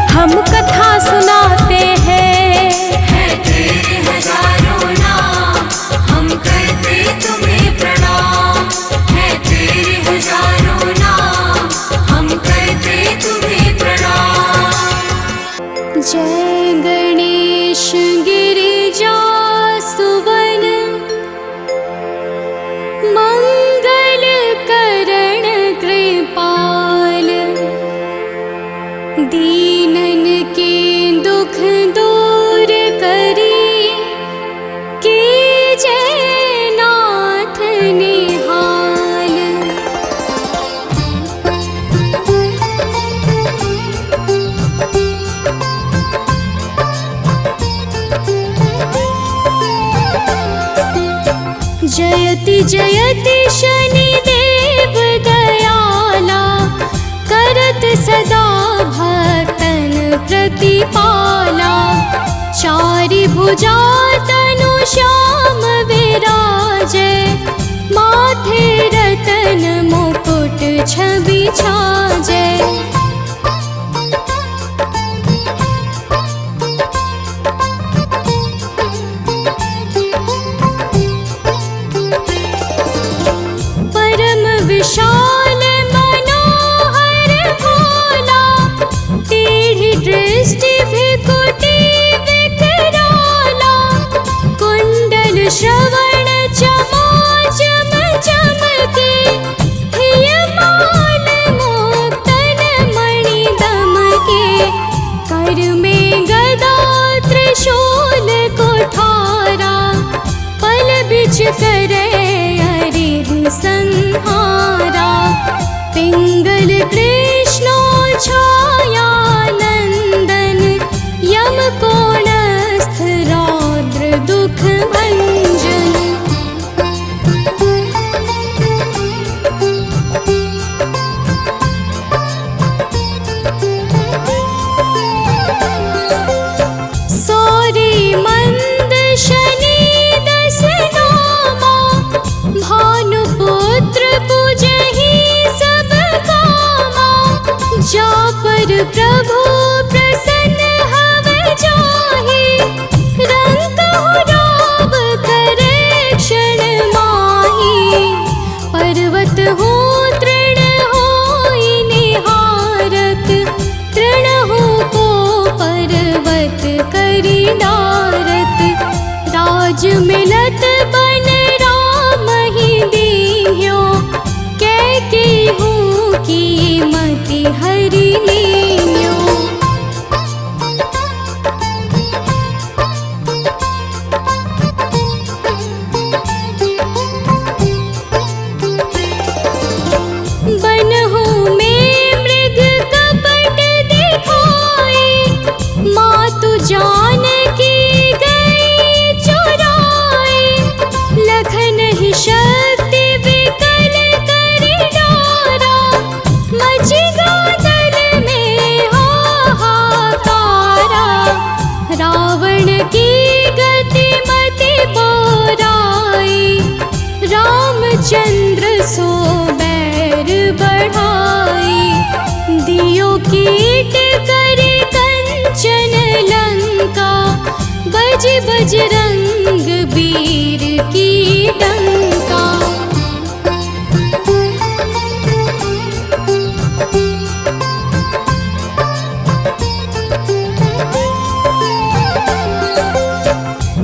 हम कथा सुनाते हैं। है तेरे हजारों नाम, हम करते तुम्हें प्रणाम। है तेरे हजारों नाम, हम करते तुम्हें प्रणाम। जय गणेश गिरिजा सुवन, मंगल करण कृपाल। दीनन के दुख दूर करी, कीजय नाथ निहाल। जयति जयति शनिदेव दयाला, करत सदा भक्तन प्रतिपाला। चारि भुजा तनु श्याम विराजे, माथे रतन मुकुट छवि छाजे। विशाल मनोहर भोला, टेढ़ी दृष्टि भृकुटी विकराला। कुंडल श्रवण चमा चम चमके, हियमाल मुक्तन मणि दमके। कर में गदा त्रिशूल कुठारा, पल बिच करे संहारा। पिंगल कृष्णो छाया नंदन, यम कोणस्थ रौद्र दुख भंजन। सौरी मंद शनि दस नामा, भानुपुत्र पूजहि सब कामा। जा पर प्रभु प्रसन्न हव जाहि, रंकहु राव करे क्षण माहि। पर्वत हो तृण होई निहारत, तृणहु को पर्वत करि डारत। राज मिलत बन राम ही दीन्ह्यो, कैकेयी की मति हरि लीन्ह्यो। बनहु में मृग कपट दिखाए, मातु जानकी गई चुराए। लखन ही शक्ति विकल करि डारा, मचि गादल में हाहाकारा। रावण की गति मति बोराई, रामचंद्र सो बैर बढ़ाई। दियो कीट करि कंचन लंका, बज बजरंग वीर की डंका।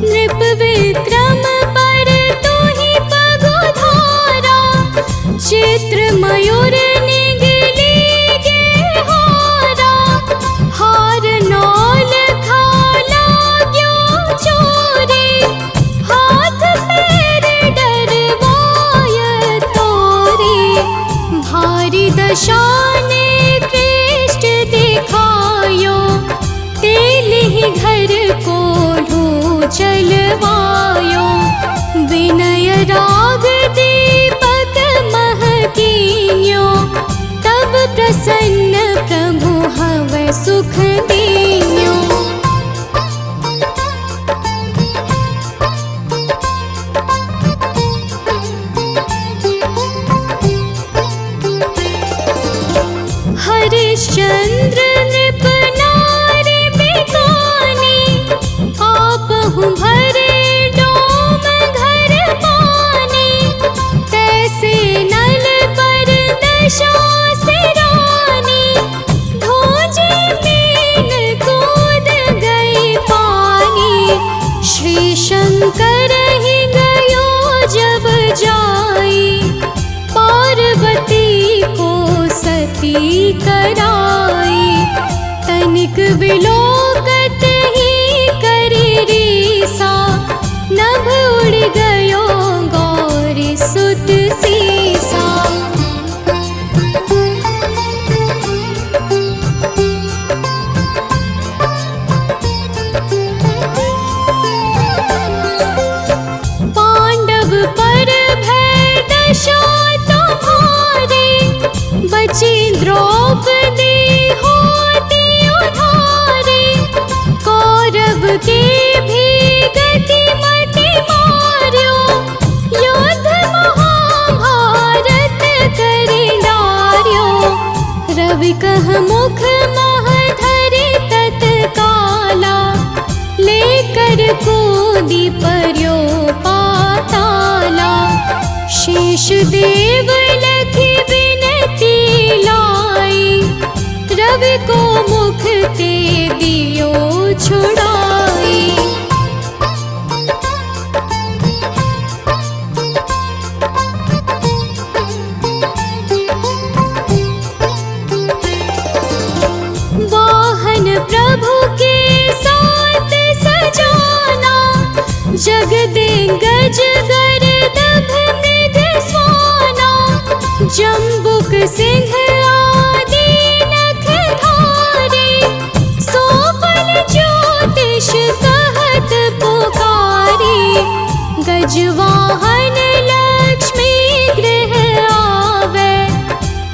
नृप विक्रम पर तू ही पगुधारा, चित्र मयूर निगली के हारा। हार नौल श्रीधर को ढो चलवायो, विनय राग दीपक महकीन्यो, तब प्रसन्न प्रभु हवै सुख दीन्यो। हरिश्चंद्र नृप नारी बिकानी, आपहु भरे डोम घर पानी, तैसे नल पर दशा से रानी, धोजे मीन कूद गई पानी। श्री शंकर ही गयो जब जाई, पार्वती को सती कराई। तनिक विलोकत ही करी रीसा, नभ उड़ गयो गौरी सुत सीसा। पांडव पर भय दशा तुम्हारी, बची द्रौपदी होती उधारी। कौरव के भी गति मति मार्यो, युद्ध महाभारत करि डार्यो। रवि कह मुख मह धरि तत्काला, लेकर कूदी पर्यो पाताला। शेष देव लखी विनती लाई, रवि को मुख ते दियो छुड़ाई। वाहन प्रभु के साथ सजाना, जगदे गज गर्दभ मृग स्वाना। जम्बुक सिंह आदि नख धारे, सोफल ज्योतिष कहत पुकारी। गजवाहन लक्ष्मी गृह आवे,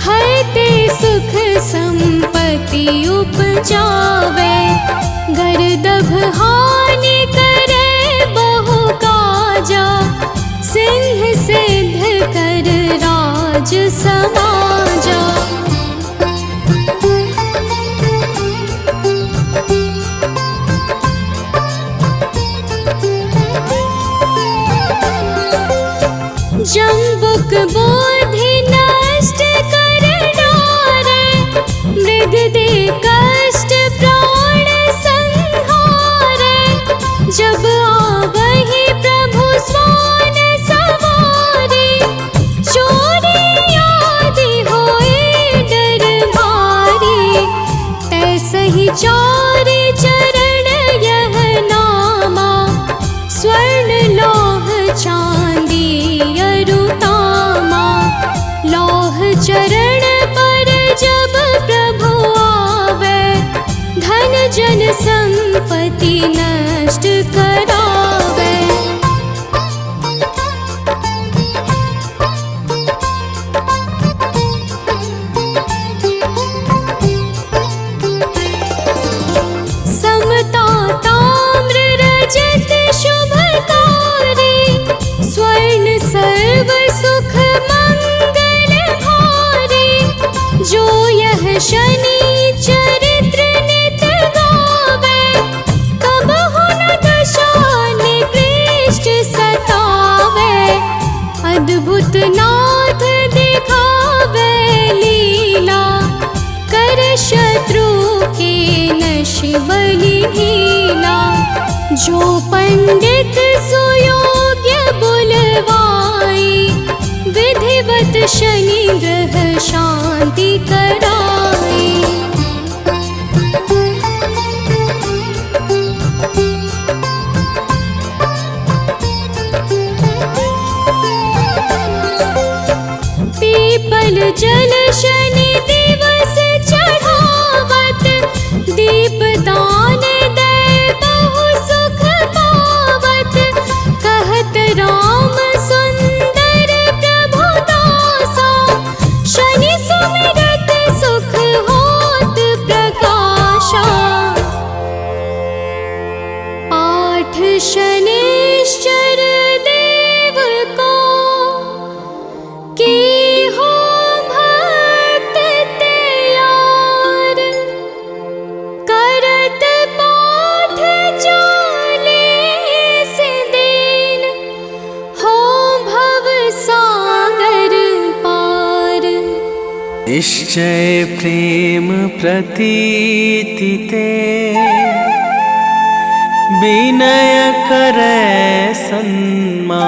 हरते सुख संपत्ति उपजावे। गर्दभ हानि करे बहु काजा, सिंह सिद्ध कर राज समाजा। जम्बुक बोधि नष्ट कर डारे, मृग दे कष्ट प्राण संहारे। जब आवहि प्रभु स्वान सवारे, चोरी आदि होए डर भारी। तैसहि चारि चरण यह नामा, स्वर्ण लौह चांदी अरुतामा। लौह चरण पर जब प्रभु आवे, धन जन संपत्ति नष्ट करावे। समता ताम्र रजत शुभकारी, स्वर्ण सर्व सुख मंगल भारी। जो यह शनि चरित्र नित गावे, कबहु न दशा निकृष्ट सतावे। अद्भुत नाथ दिखावे लीला, कर शत्रु के नश बलि ढीला। जो पंडित सुयोग्य बुलवाई, विधिवत शनि ग्रह शांति कराई। पीपल जल शनि दिवस चढ़ावत, दीप दान दे शनिश्चर देव को की हो भक्त तैयार, करत पाठ चालीस दिन हो भव सागर पार। निश्चय प्रेम प्रतीति ते विनय करे सन्मान,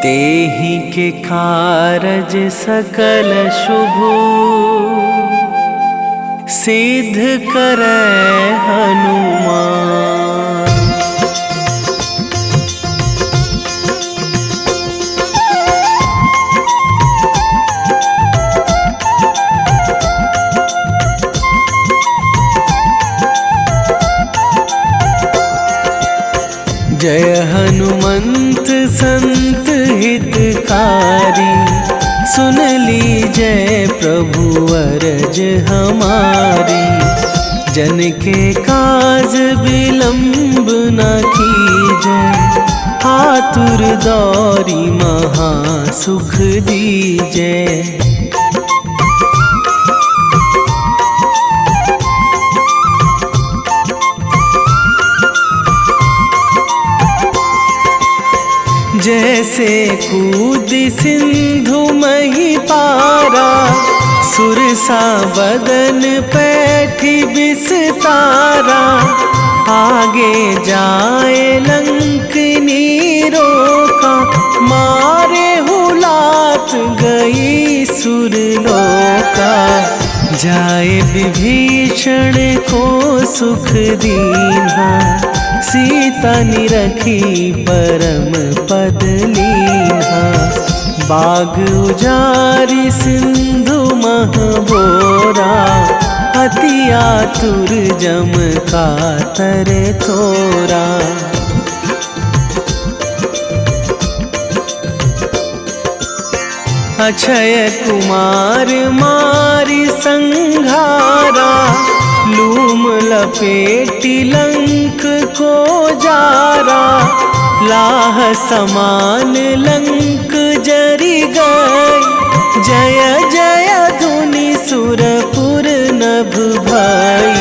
तेहि के कारज सकल शुभ सिद्ध करे हनुमान। जय हनुमंत संत हितकारी, सुन लीजय प्रभु अरज हमारी। जन के काज विलंब न कीजय, आतुर दौरी महा सुख दीजय। जैसे कूद सिंधु मही पारा, सुरसा बदन पैठी बिस्तारा। आगे जाए लंकनी रोका, मारे हुलात गई सुरलोका। जाए विभीषण को सुख दीन्हा, सीता निरखी परम पद लीन्हा। बाग उजारी सिंधु महबोरा, अति आतुर जम कातर तोरा। अक्षय कुमार मारी संघारा, लूम लपेटी लंक को जारा। लाह समान लंक जरि गई, जय जय धुनि सुरपुर नभ भई।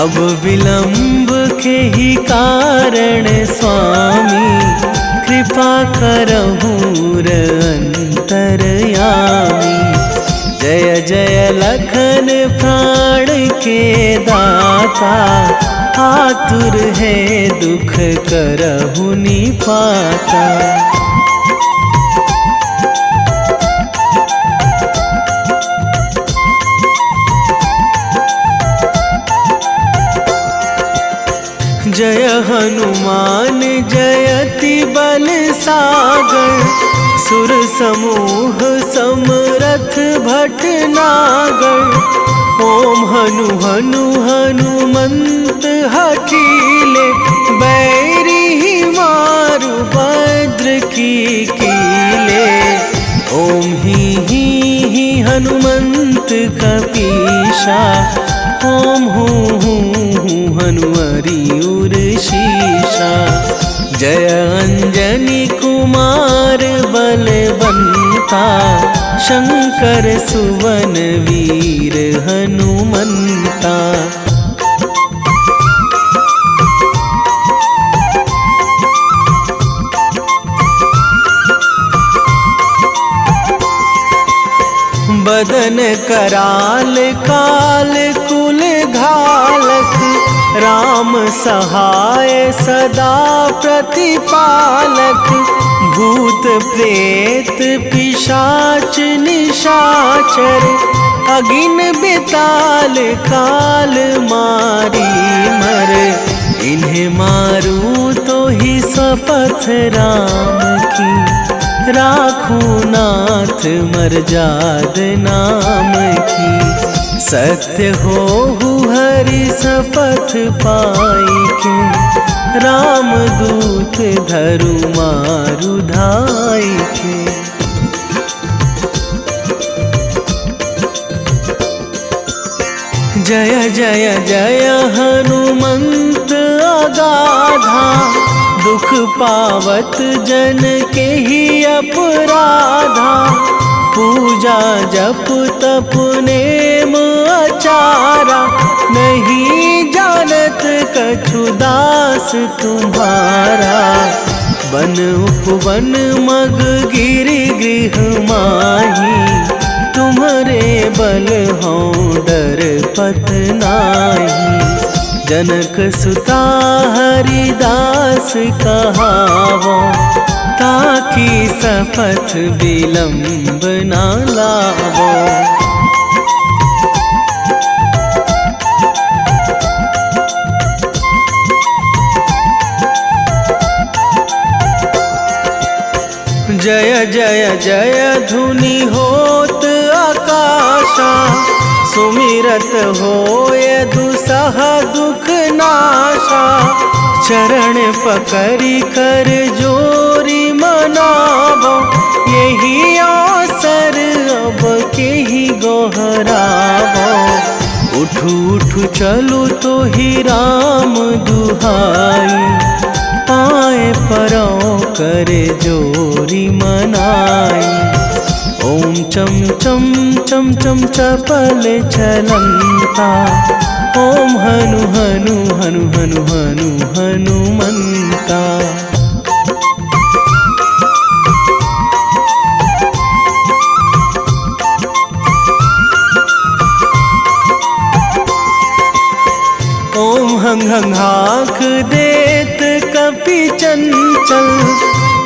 अब विलंब के ही कारण स्वामी, कृपा करहु अंतरयामी। जय जय लखन प्राण के दाता, आतुर है दुख करहु निपाता। जय हनुमान जयति बल सागर, सुर समूह समरथ भटनागर। ओम हनु हनु हनुमंत हठीले, बैरी मारु भद्र की कीले। ओम ही हनुमंत कपीशा, ओम हूँ हनुमरी उर शीशा। जय अंजनी कुमार बलवंता, शंकर सुवन वीर हनुमंता। बदन कराल काल कुल घालक, राम सहाय सदा प्रतिपालक। भूत प्रेत पिशाच निशाचर, अगिन बिताल काल मारी मर। इन्हें मारू तो ही शपथ राम की, राखूं नाथ मर्याद नाम की। सत्य हो हरि शपथ पाई के, राम दूत धरु मारु धाई के। जय जय जय हनुमंत दुख पावत जन के ही अपराधा, पूजा जप तप नेम आचारा, नहीं जानत कछु दास तुम्हारा। बन उपवन मग गिरि गृह माही, तुम्हारे बल हों डर पत नाही। जनक सुता हरिदास कहावो, ताकि सपथ विलंब ना लावो। जय जय जय धुनि होत आकाशा, सुमिरत होय दुसह दुख नाशा। चरण पकड़ी कर जोरी मनावो, यही अवसर अब के ही गोहरावो। उठू उठू चलो तो ही राम दुहाई, पाए परो करे जोरी मनाई। ओम चम चम चम चम चपल चलंता, ओम हनु हनु हनु हनु हनु हनुमंता। ओम हंग हंग हाक देत कपि चंचल,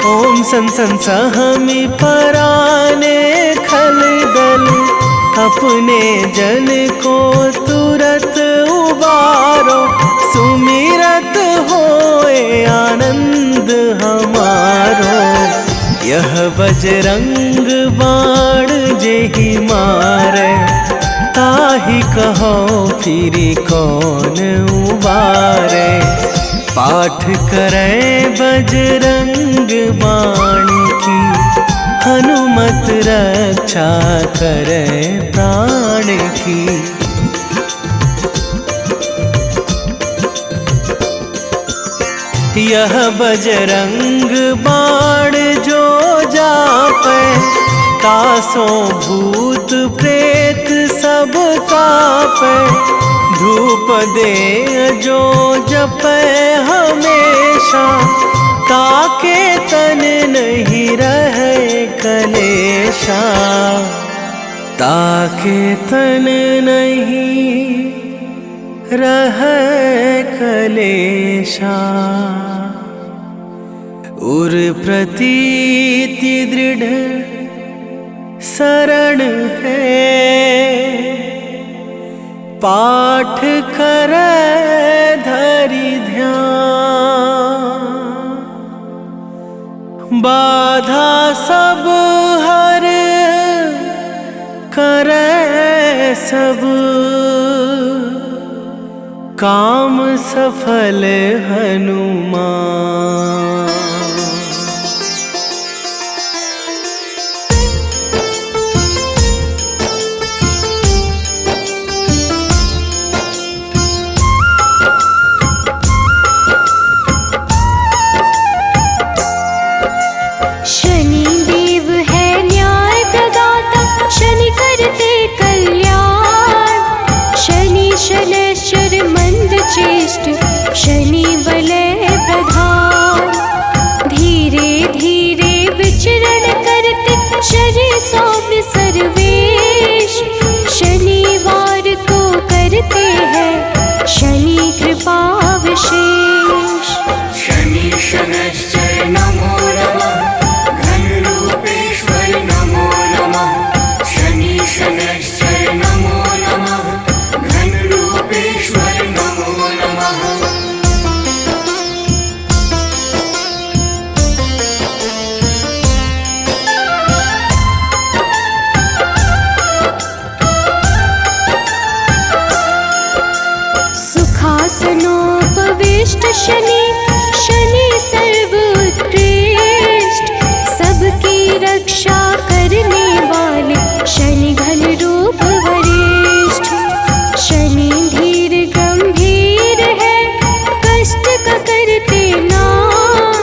ओम सन सन सहमी पराने खल दल। अपने जन को तुरत उबारो, सुमिरत होए आनंद हमारो। यह बजरंग बाण जेहि मारे, ताहि कहो फिरी कौन उबारे। पाठ करे बजरंग बाण की, हनुमत रक्षा करे प्राण की। यह बजरंग बाण जो जापे, तासों भूत प्रेत सब कापे। धूप दे जो जपे हमेशा, ताके तन नहीं रहे कलेशा। ताके तन नहीं रहे कलेशा। उर प्रतीति दृढ़ शरण है, पाठ करे धरि ध्यान। बाधा सब हर करे सब, काम सफल हनुमान। शनि करते कल्याण, शनि शनैश्चर मंद चेष्ट, शनि वलय प्रधान। धीरे धीरे विचरण करते, शनि सौम्य सर्वेश। शनिवार को करते हैं शनि कृपा विशेष। शनि शनैश्चर नमो नमः, घन रूपेश्वर नमो नमः। शनि शनैश्चर नमो नमः, घन रूपेश्वर नमो नमः। सुखासनोपविष्ट शनि, शनि सर्वोत्कृष्ट। सबकी रक्षा करने वाले, शनि घन रूप वरिष्ठ। शनि धीर गंभीर है, कष्ट का करते नाश।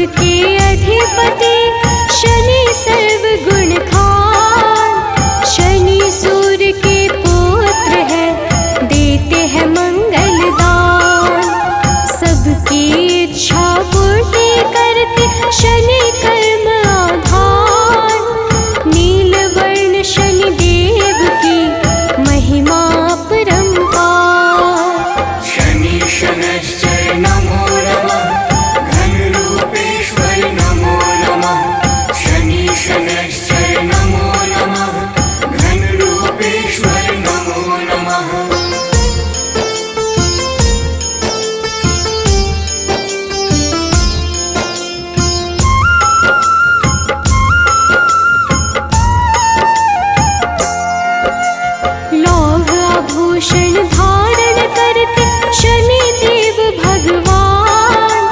के अधिपति शनि सर्व गुण खान। शनि सूर्य के पुत्र है, देते हैं मंगल दान। सबकी इच्छा पूर्ति करते शनि कर्म आधार। नीलवर्ण शनि देव की महिमा परंपार। शनि शनैश्चर नमो नमः, घनरूपेश्वर नमो नमः। शनि शनैश्चर नमो नमः, घनरूपेश्वर नमो नमः। लौह आभूषण धारण करते शनि देव भगवान।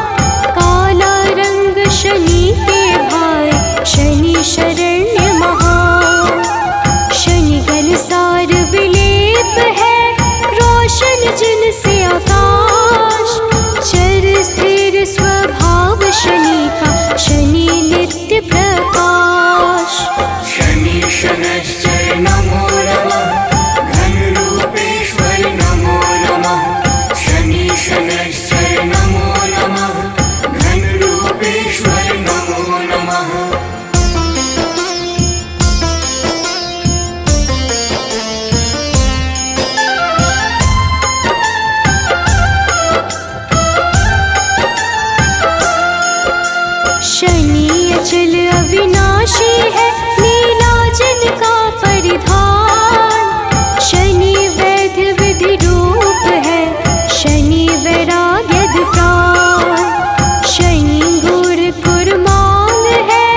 काला रंग शनि के भाई, शनि शरण्य महान। शनि घनसार विलेप है, रोशन जिनसे आकाश। चर स्थिर स्वभाव शनि का, शनि नित्य प्रकाश। शनि शनैश्चर नमो नमः, घनरूपेश्वर नमो नमः। शनि शनैश्चर नमो नमः, घनरूपेश्वर नमो नमः। शनि अचल अविनाशी है, नीलाजन का परिधान। शनि वैद्य विधि रूप है, शनि वैराग्यद प्राण। शनि घोर कुर्मांग है,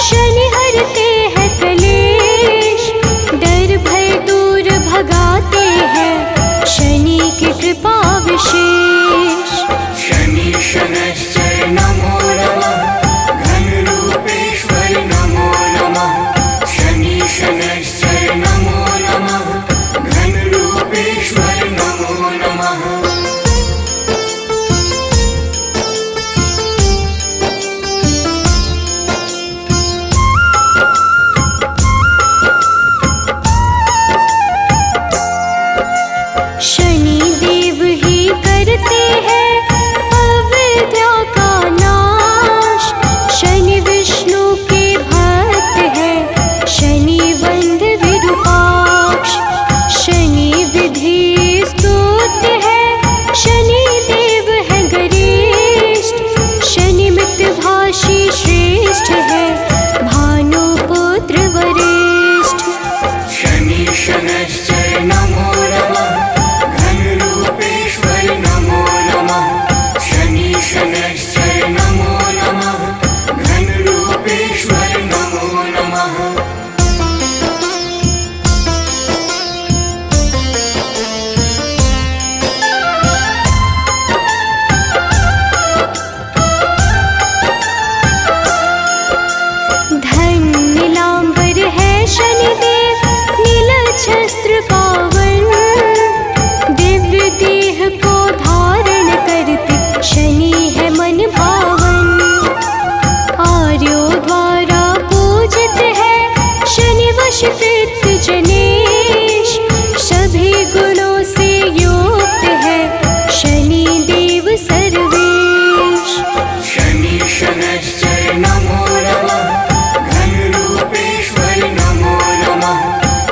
शनि हरते हैं कलेश। डर भय दूर भगाते हैं, शनि की कृपा विशेष। शनि शनैश्चर नमो नमः, घनरूपेश्वर नमो नमः। शनि शनैश्चर नमो नमः, घनरूपेश्वर नमो नमः। शनि देव ही करते हैं अविद्या का नाश। शनि विष्णु के भक्त है, शनि वंद विरूपाक्ष। शनि विधि स्तुत्य है, शनि देव है गरिष्ठ। शनि मितभाषी श्रेष्ठ है, भानुपुत्र वरिष्ठ। शनि शनैश्चर नमो नमः, घनरूपेश्वर नमो नमः। शनि शनैश्चर नमो नमः, घनरूपेश्वर नमो नमः। धन नीलांबर है शनिदेव, नीलच्छस्त्र पावन। दिव्य देह को धारण करते शनि है मन भावन। आर्यों द्वारा पूजित है, शनि वशकृत जनेश। सभी गुणों से युक्त है, शनि देव सर्वेश। शनि शनैश्चर नमो नमः, घनरूपेश्वर नमो नमः।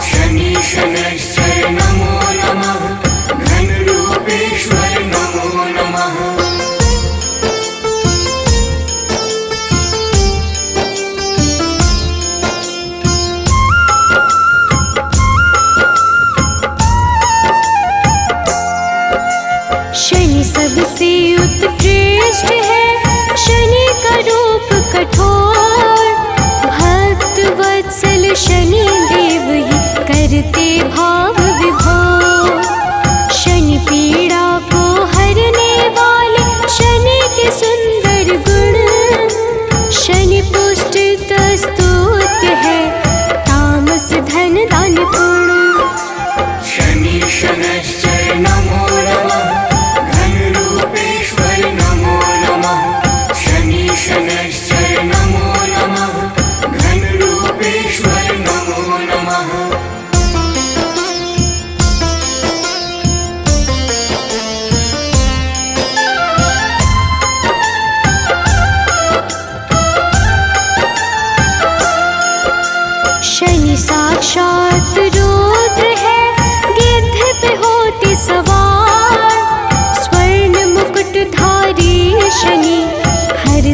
शनि शनैश्चर नमो नमः, घनरूपेश्वर नमो नमः। शनि सबसे उत्कृष्ट है, शनि का रूप कठोर। भक्त वत्सल शनि देव ही करते भाव विभोर। शनि पीड़ा को हरने वाले, शनि के सुंदर गुण। शनि पुष्ट स्तुत्य है, तामस धन दान पुण्य। शनि शनैश्चर नमो नमः, घनरूपेश्वर नमो नमः। शनि शनैश्चर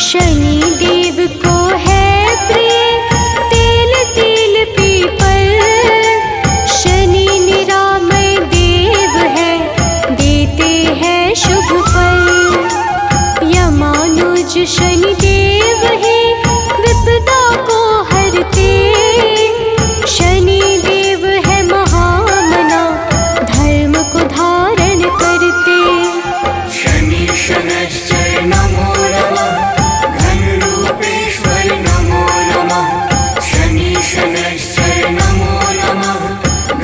शनि देव को है प्रिय तेल तिल पीपल, शनि निरामय देव है, देते हैं शुभ फल। यमानुज शनि देव है, विपदा को हरते, शनि देव है महामना, धर्म को धारण करते। शनि शनैश्चर नमो नमः, घनरूपेश्वर नमो नमः। शनि शनैश्चर नमो नमः,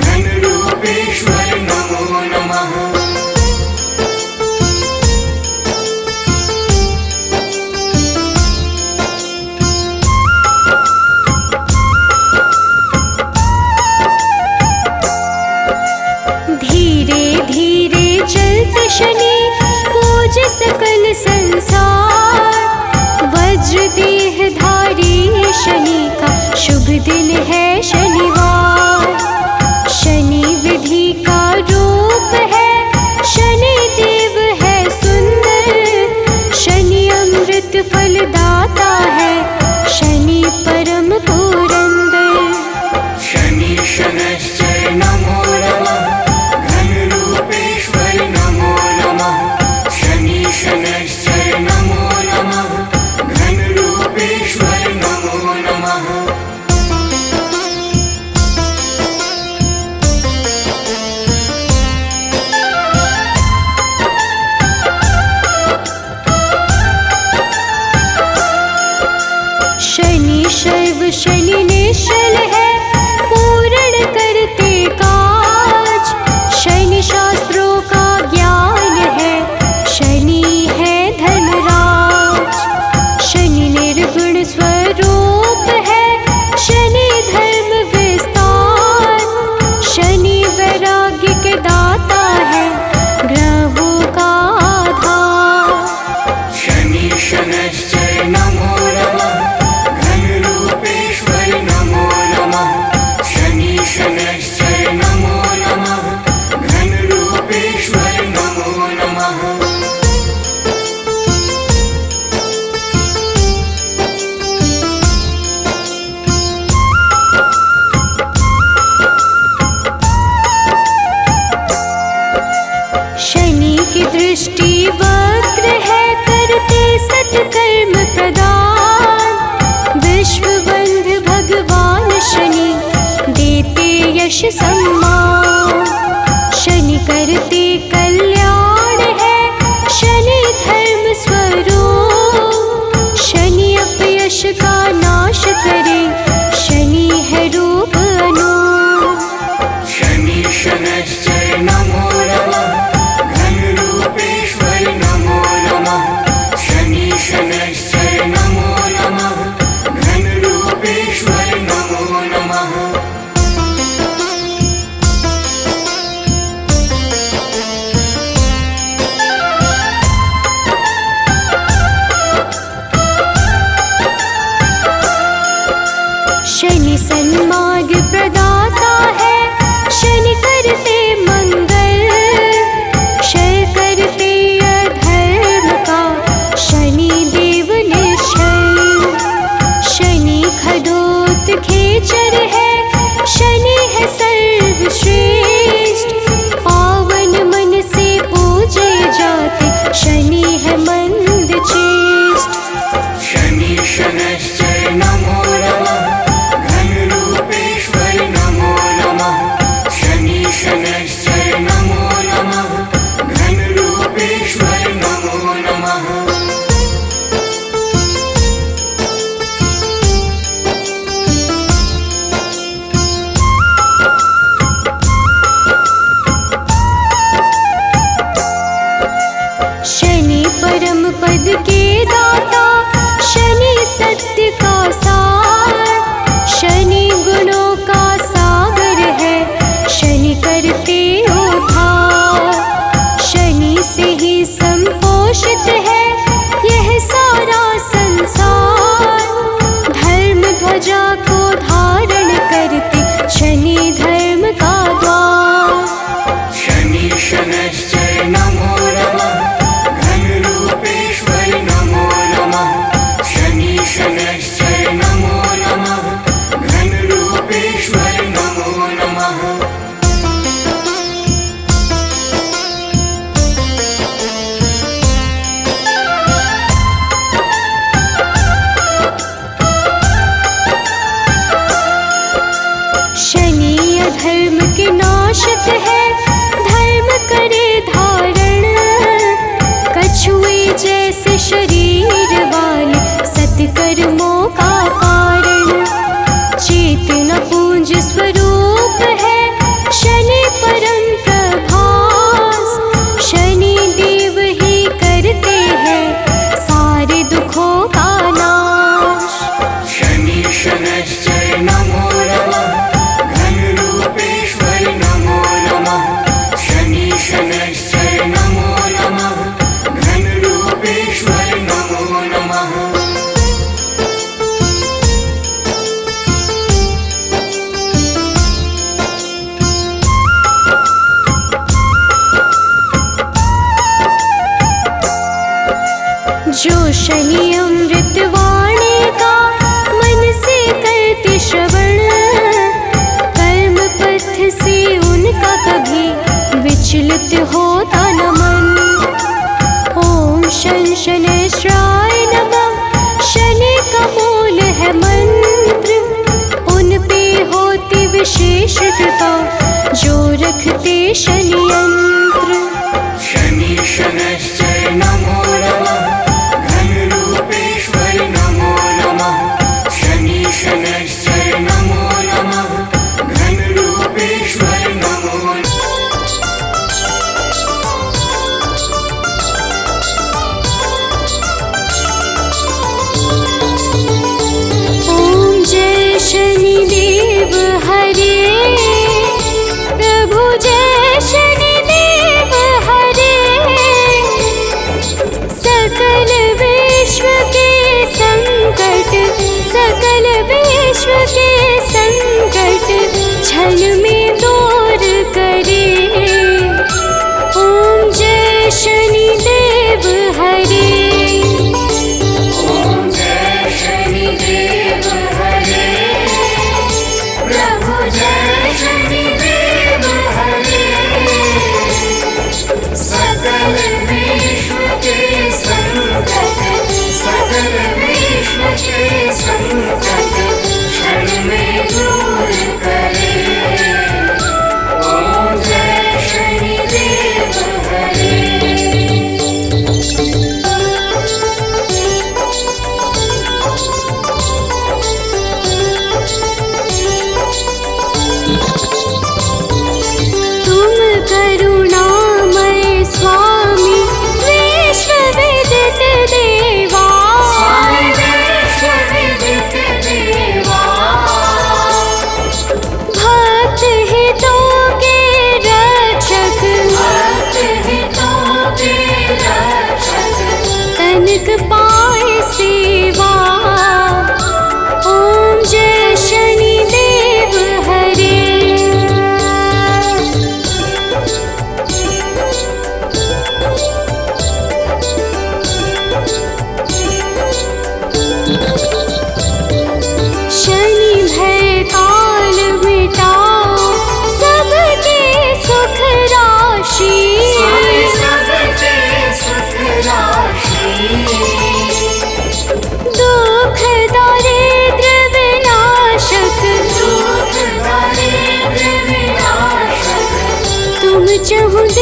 घनरूपेश्वर नमो नमः। धीरे धीरे चलते शनि, पूज सकल संसार, वज्र देह धारी शनि का शुभ दिन है शनिवार। शनि विधि का रूप है, शनि देव है सुंदर, शनि अमृत फलदाता है, शनि परम पुरंदर। शनि शनैश्चर नमो नमः, घनरूपेश्वर नमो नमः। शनि शनैश्चर नमो नमः, घनरूपेश्वर नमो नमः। यश सम्मान। शनि करते कल्याण है, शनि धर्म स्वरूप। शनि अपयश का नाश करे, शनि है रूप अनूप। शनि शनैश्चर नमो नमः, घन रूपेश्वर नमो नमः। शनि शनैश्चर नमो नमः, घन रूपेश्वर नमो नमः। शनि सन्मार्ग प्रदाता है, शनि करते मंगल। क्षय करते अधर्म का, शनि देव निश्चल। शनि खडोत खेचर है, शनि है सर्वश्रेष्ठ। पावन मन से पूजे जाते, शनि है मंद चेष्ट। शनि शनैश्चर नमो नमः, घन रूपेश्वर नमो नमः। शनि शनैश्चर नमो नमः, घन रूपेश्वर नमो नमः। शनि परम पद के दाता, शनि सत्य का सार। शनि गुणों का सागर है, शनि करते उद्धार। शनि से ही संपोषित है यह सारा संसार। धर्म ध्वजा को धारण करते, शनि धर्म का द्वार। शनि शनैश्चर नमो नमः, घन रूपेश्वर नमो नमः। शनि शनैश्चर नमो नमः, घन रूपेश्वर नमो नमः। शनि अधर्म के नाशक है, धर्म करे धारण। कछुए जैसे शरीर वाले, सत्कर्मों का कारण। चेतना पुंज स्वरूप है, शनि परम प्रभास। शनि देव ही करते हैं सारे दुखों का नाश। शनि शनैश्चर नमो नमः, घन रूपेश्वर नमो नमः। शनि शनैश्चर नमो नमः, घन रूपेश्वर नमो नमः। जो शनि अमृत वाणी का मन से करते श्रवण। कर्म पथ से उनका कभी विचलित होता न मन। ओम शन शनैश्चराय नमः, शनि का मूल है मंत्र। उन पे होती विशेष कृपा, जो रखते शनि यंत्र। शनि शनैश्चर नमो नमः, घन रूपेश्वर नमो नमः। शनि शनैश्चर नमो नमः, घन रूपेश्वर नमो नमः। ओम जय शनि देव हरे, प्रभु जय शनि देव हरे।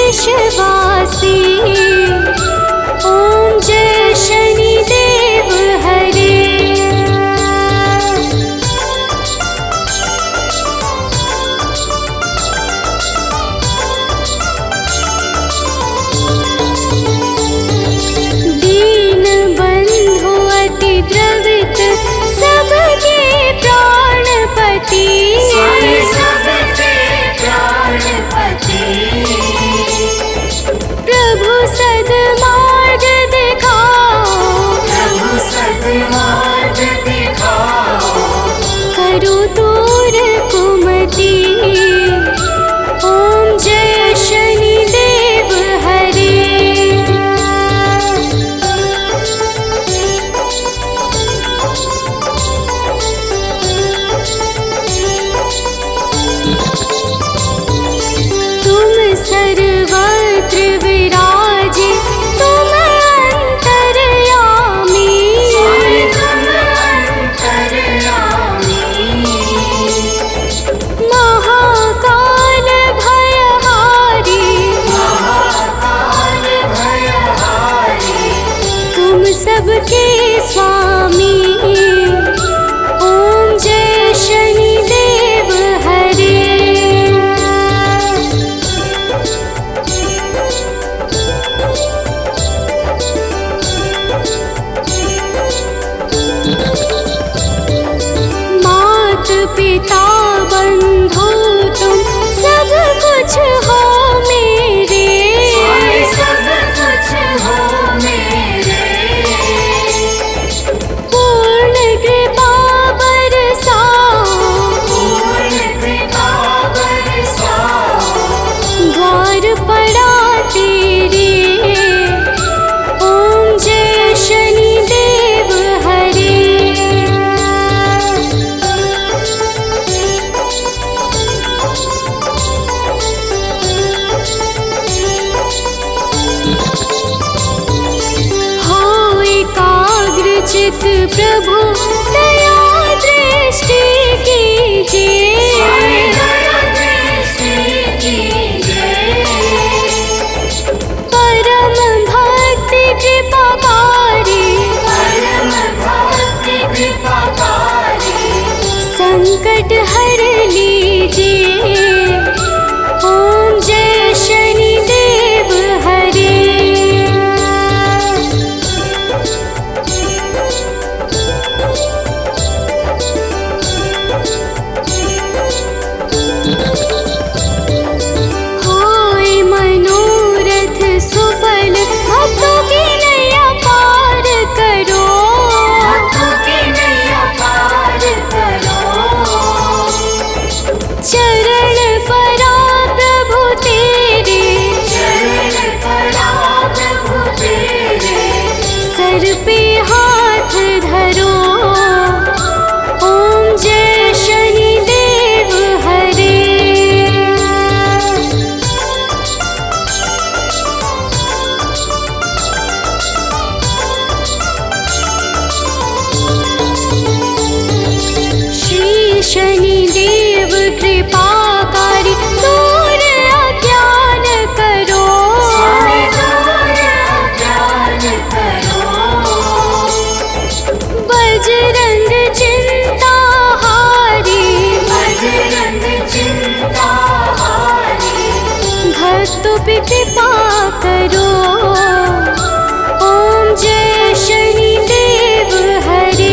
देशवासी। ओम जय शनिदेव हरे। दीन बंधु अति द्रवित सबके प्राणपति। सबके प्राणपति। प्रभु सद्मार्ग दिखाओ। प्रभु सद्मार्ग दिखाओ। करो दूर कुमति। ओम जय शनिदेव हरे। तुम सर्वत्र विराजे, तुम अंतर्यामी। तुम अंतर्यामी। महाकाल भयहारी। महाकाल भयहारी। तुम सबके स्वामी। ओम जय शनिदेव हरे। मात पिता बंधु तुम सब कुछ हो मेरे। सब कुछ हो मेरे। पूर्ण कृपा बरसाओ। पूर्ण कृपा बरसाओ। द्वार पड़ा तेरे। ओम जय शनिदेव हरे। हो एकाग्र चित प्रभु दया दृष्टि कीजिए। दया दृष्टि कीजिए। परम भक्ति कृपाकारी। परम भक्ति कृपाकारी। संकट हर लीजिए। ओम जय शनिदेव हरे। होए मनोरथ सुफल, भक्तों की नैया पार करो। भक्तों की नैया पार करो। चरण परा प्रभु तेरे। चरण पड़ा प्रभु तेरे। सर पे हाथ धरो। ओम जय शनिदेव हरे। श्री शनिदेव कृपाकारी, दूर अज्ञान करो। दूर अज्ञान करो। बजरंग चिंता हारी। बजरंग चिंता हारी। भक्तों पे कृपा करो। ओम जय शनिदेव हरे।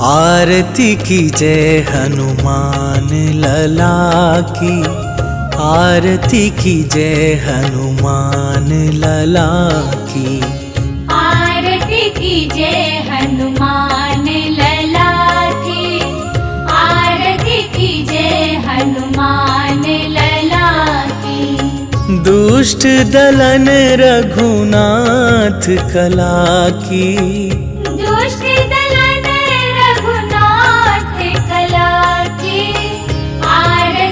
आरती की जय हनुमान लला की। आरती की जय हनुमान लला की। आरती की जय हनुमान लला की। आरती की जय हनुमान लला की। दुष्ट दलन रघुनाथ कला की। दुष्ट दलन रघुनाथ कला की। आरती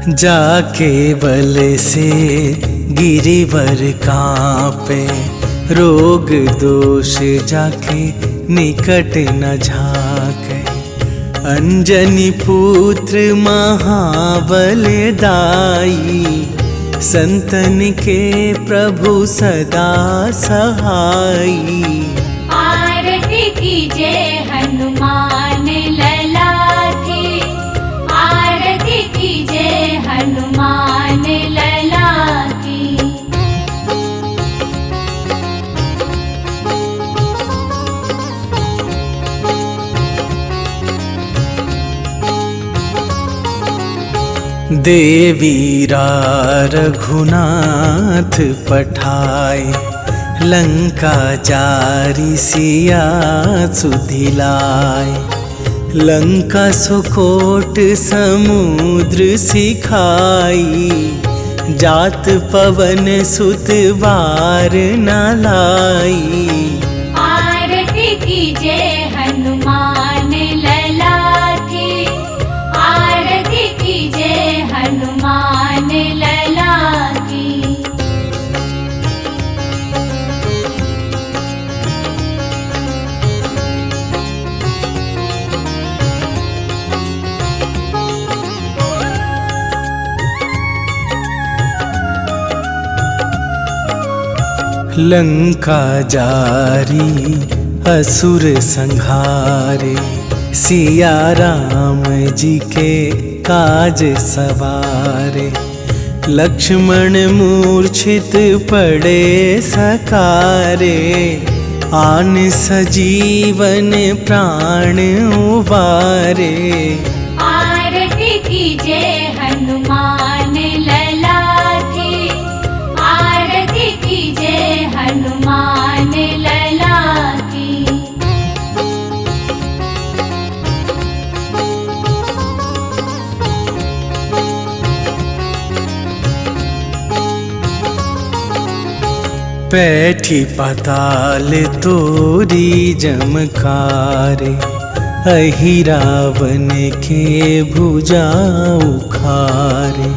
जाके बल से गिरिवर कांपे, रोग दोष जाके निकट न झाके। अंजनी पुत्र महाबल दाई, संतन के प्रभु सदा सहाई। आरती कीजे हनुमान लला की, आरती कीजे हनुमान लला की। देवीरा रघुनाथ पठाए, लंका जारी सिया सुधिलाए। लंका सुकोट समुद्र सिखाई, जात पवन सुत बार न लाई। आरती कीजे हनुमान लला की, आरती कीजे हनुमान लला की। लंका जारी असुर संहारे, सिया राम जी के काज सवारे। लक्ष्मण मूर्छित पड़े सकारे, आन सजीवन प्राण उबारे। आरती कीजे हनुमान लला की, आरती कीजे हनुमान लला की। पैठी पाताल तोरी जमकारे, अहिरावन के भुजा उखारे।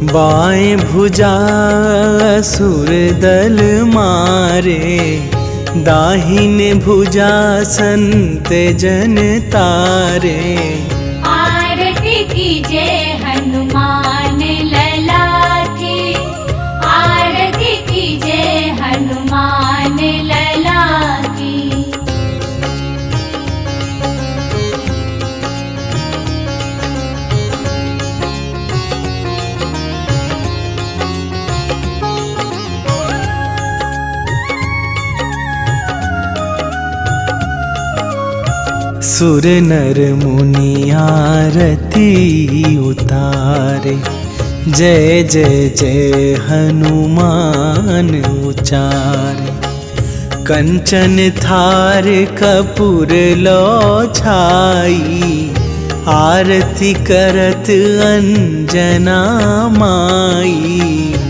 बाएं भुजा असुर दल मारे, दाहिने भुजा संत जन तारे। आरती कीजे हनुमान लला की, आरती कीजे हनुमान लला की। सुर नर मुनि आरती उतारे, जय जय जय हनुमान उचारे। कंचन थार कपूर लो छाई, आरती करत अंजना माई।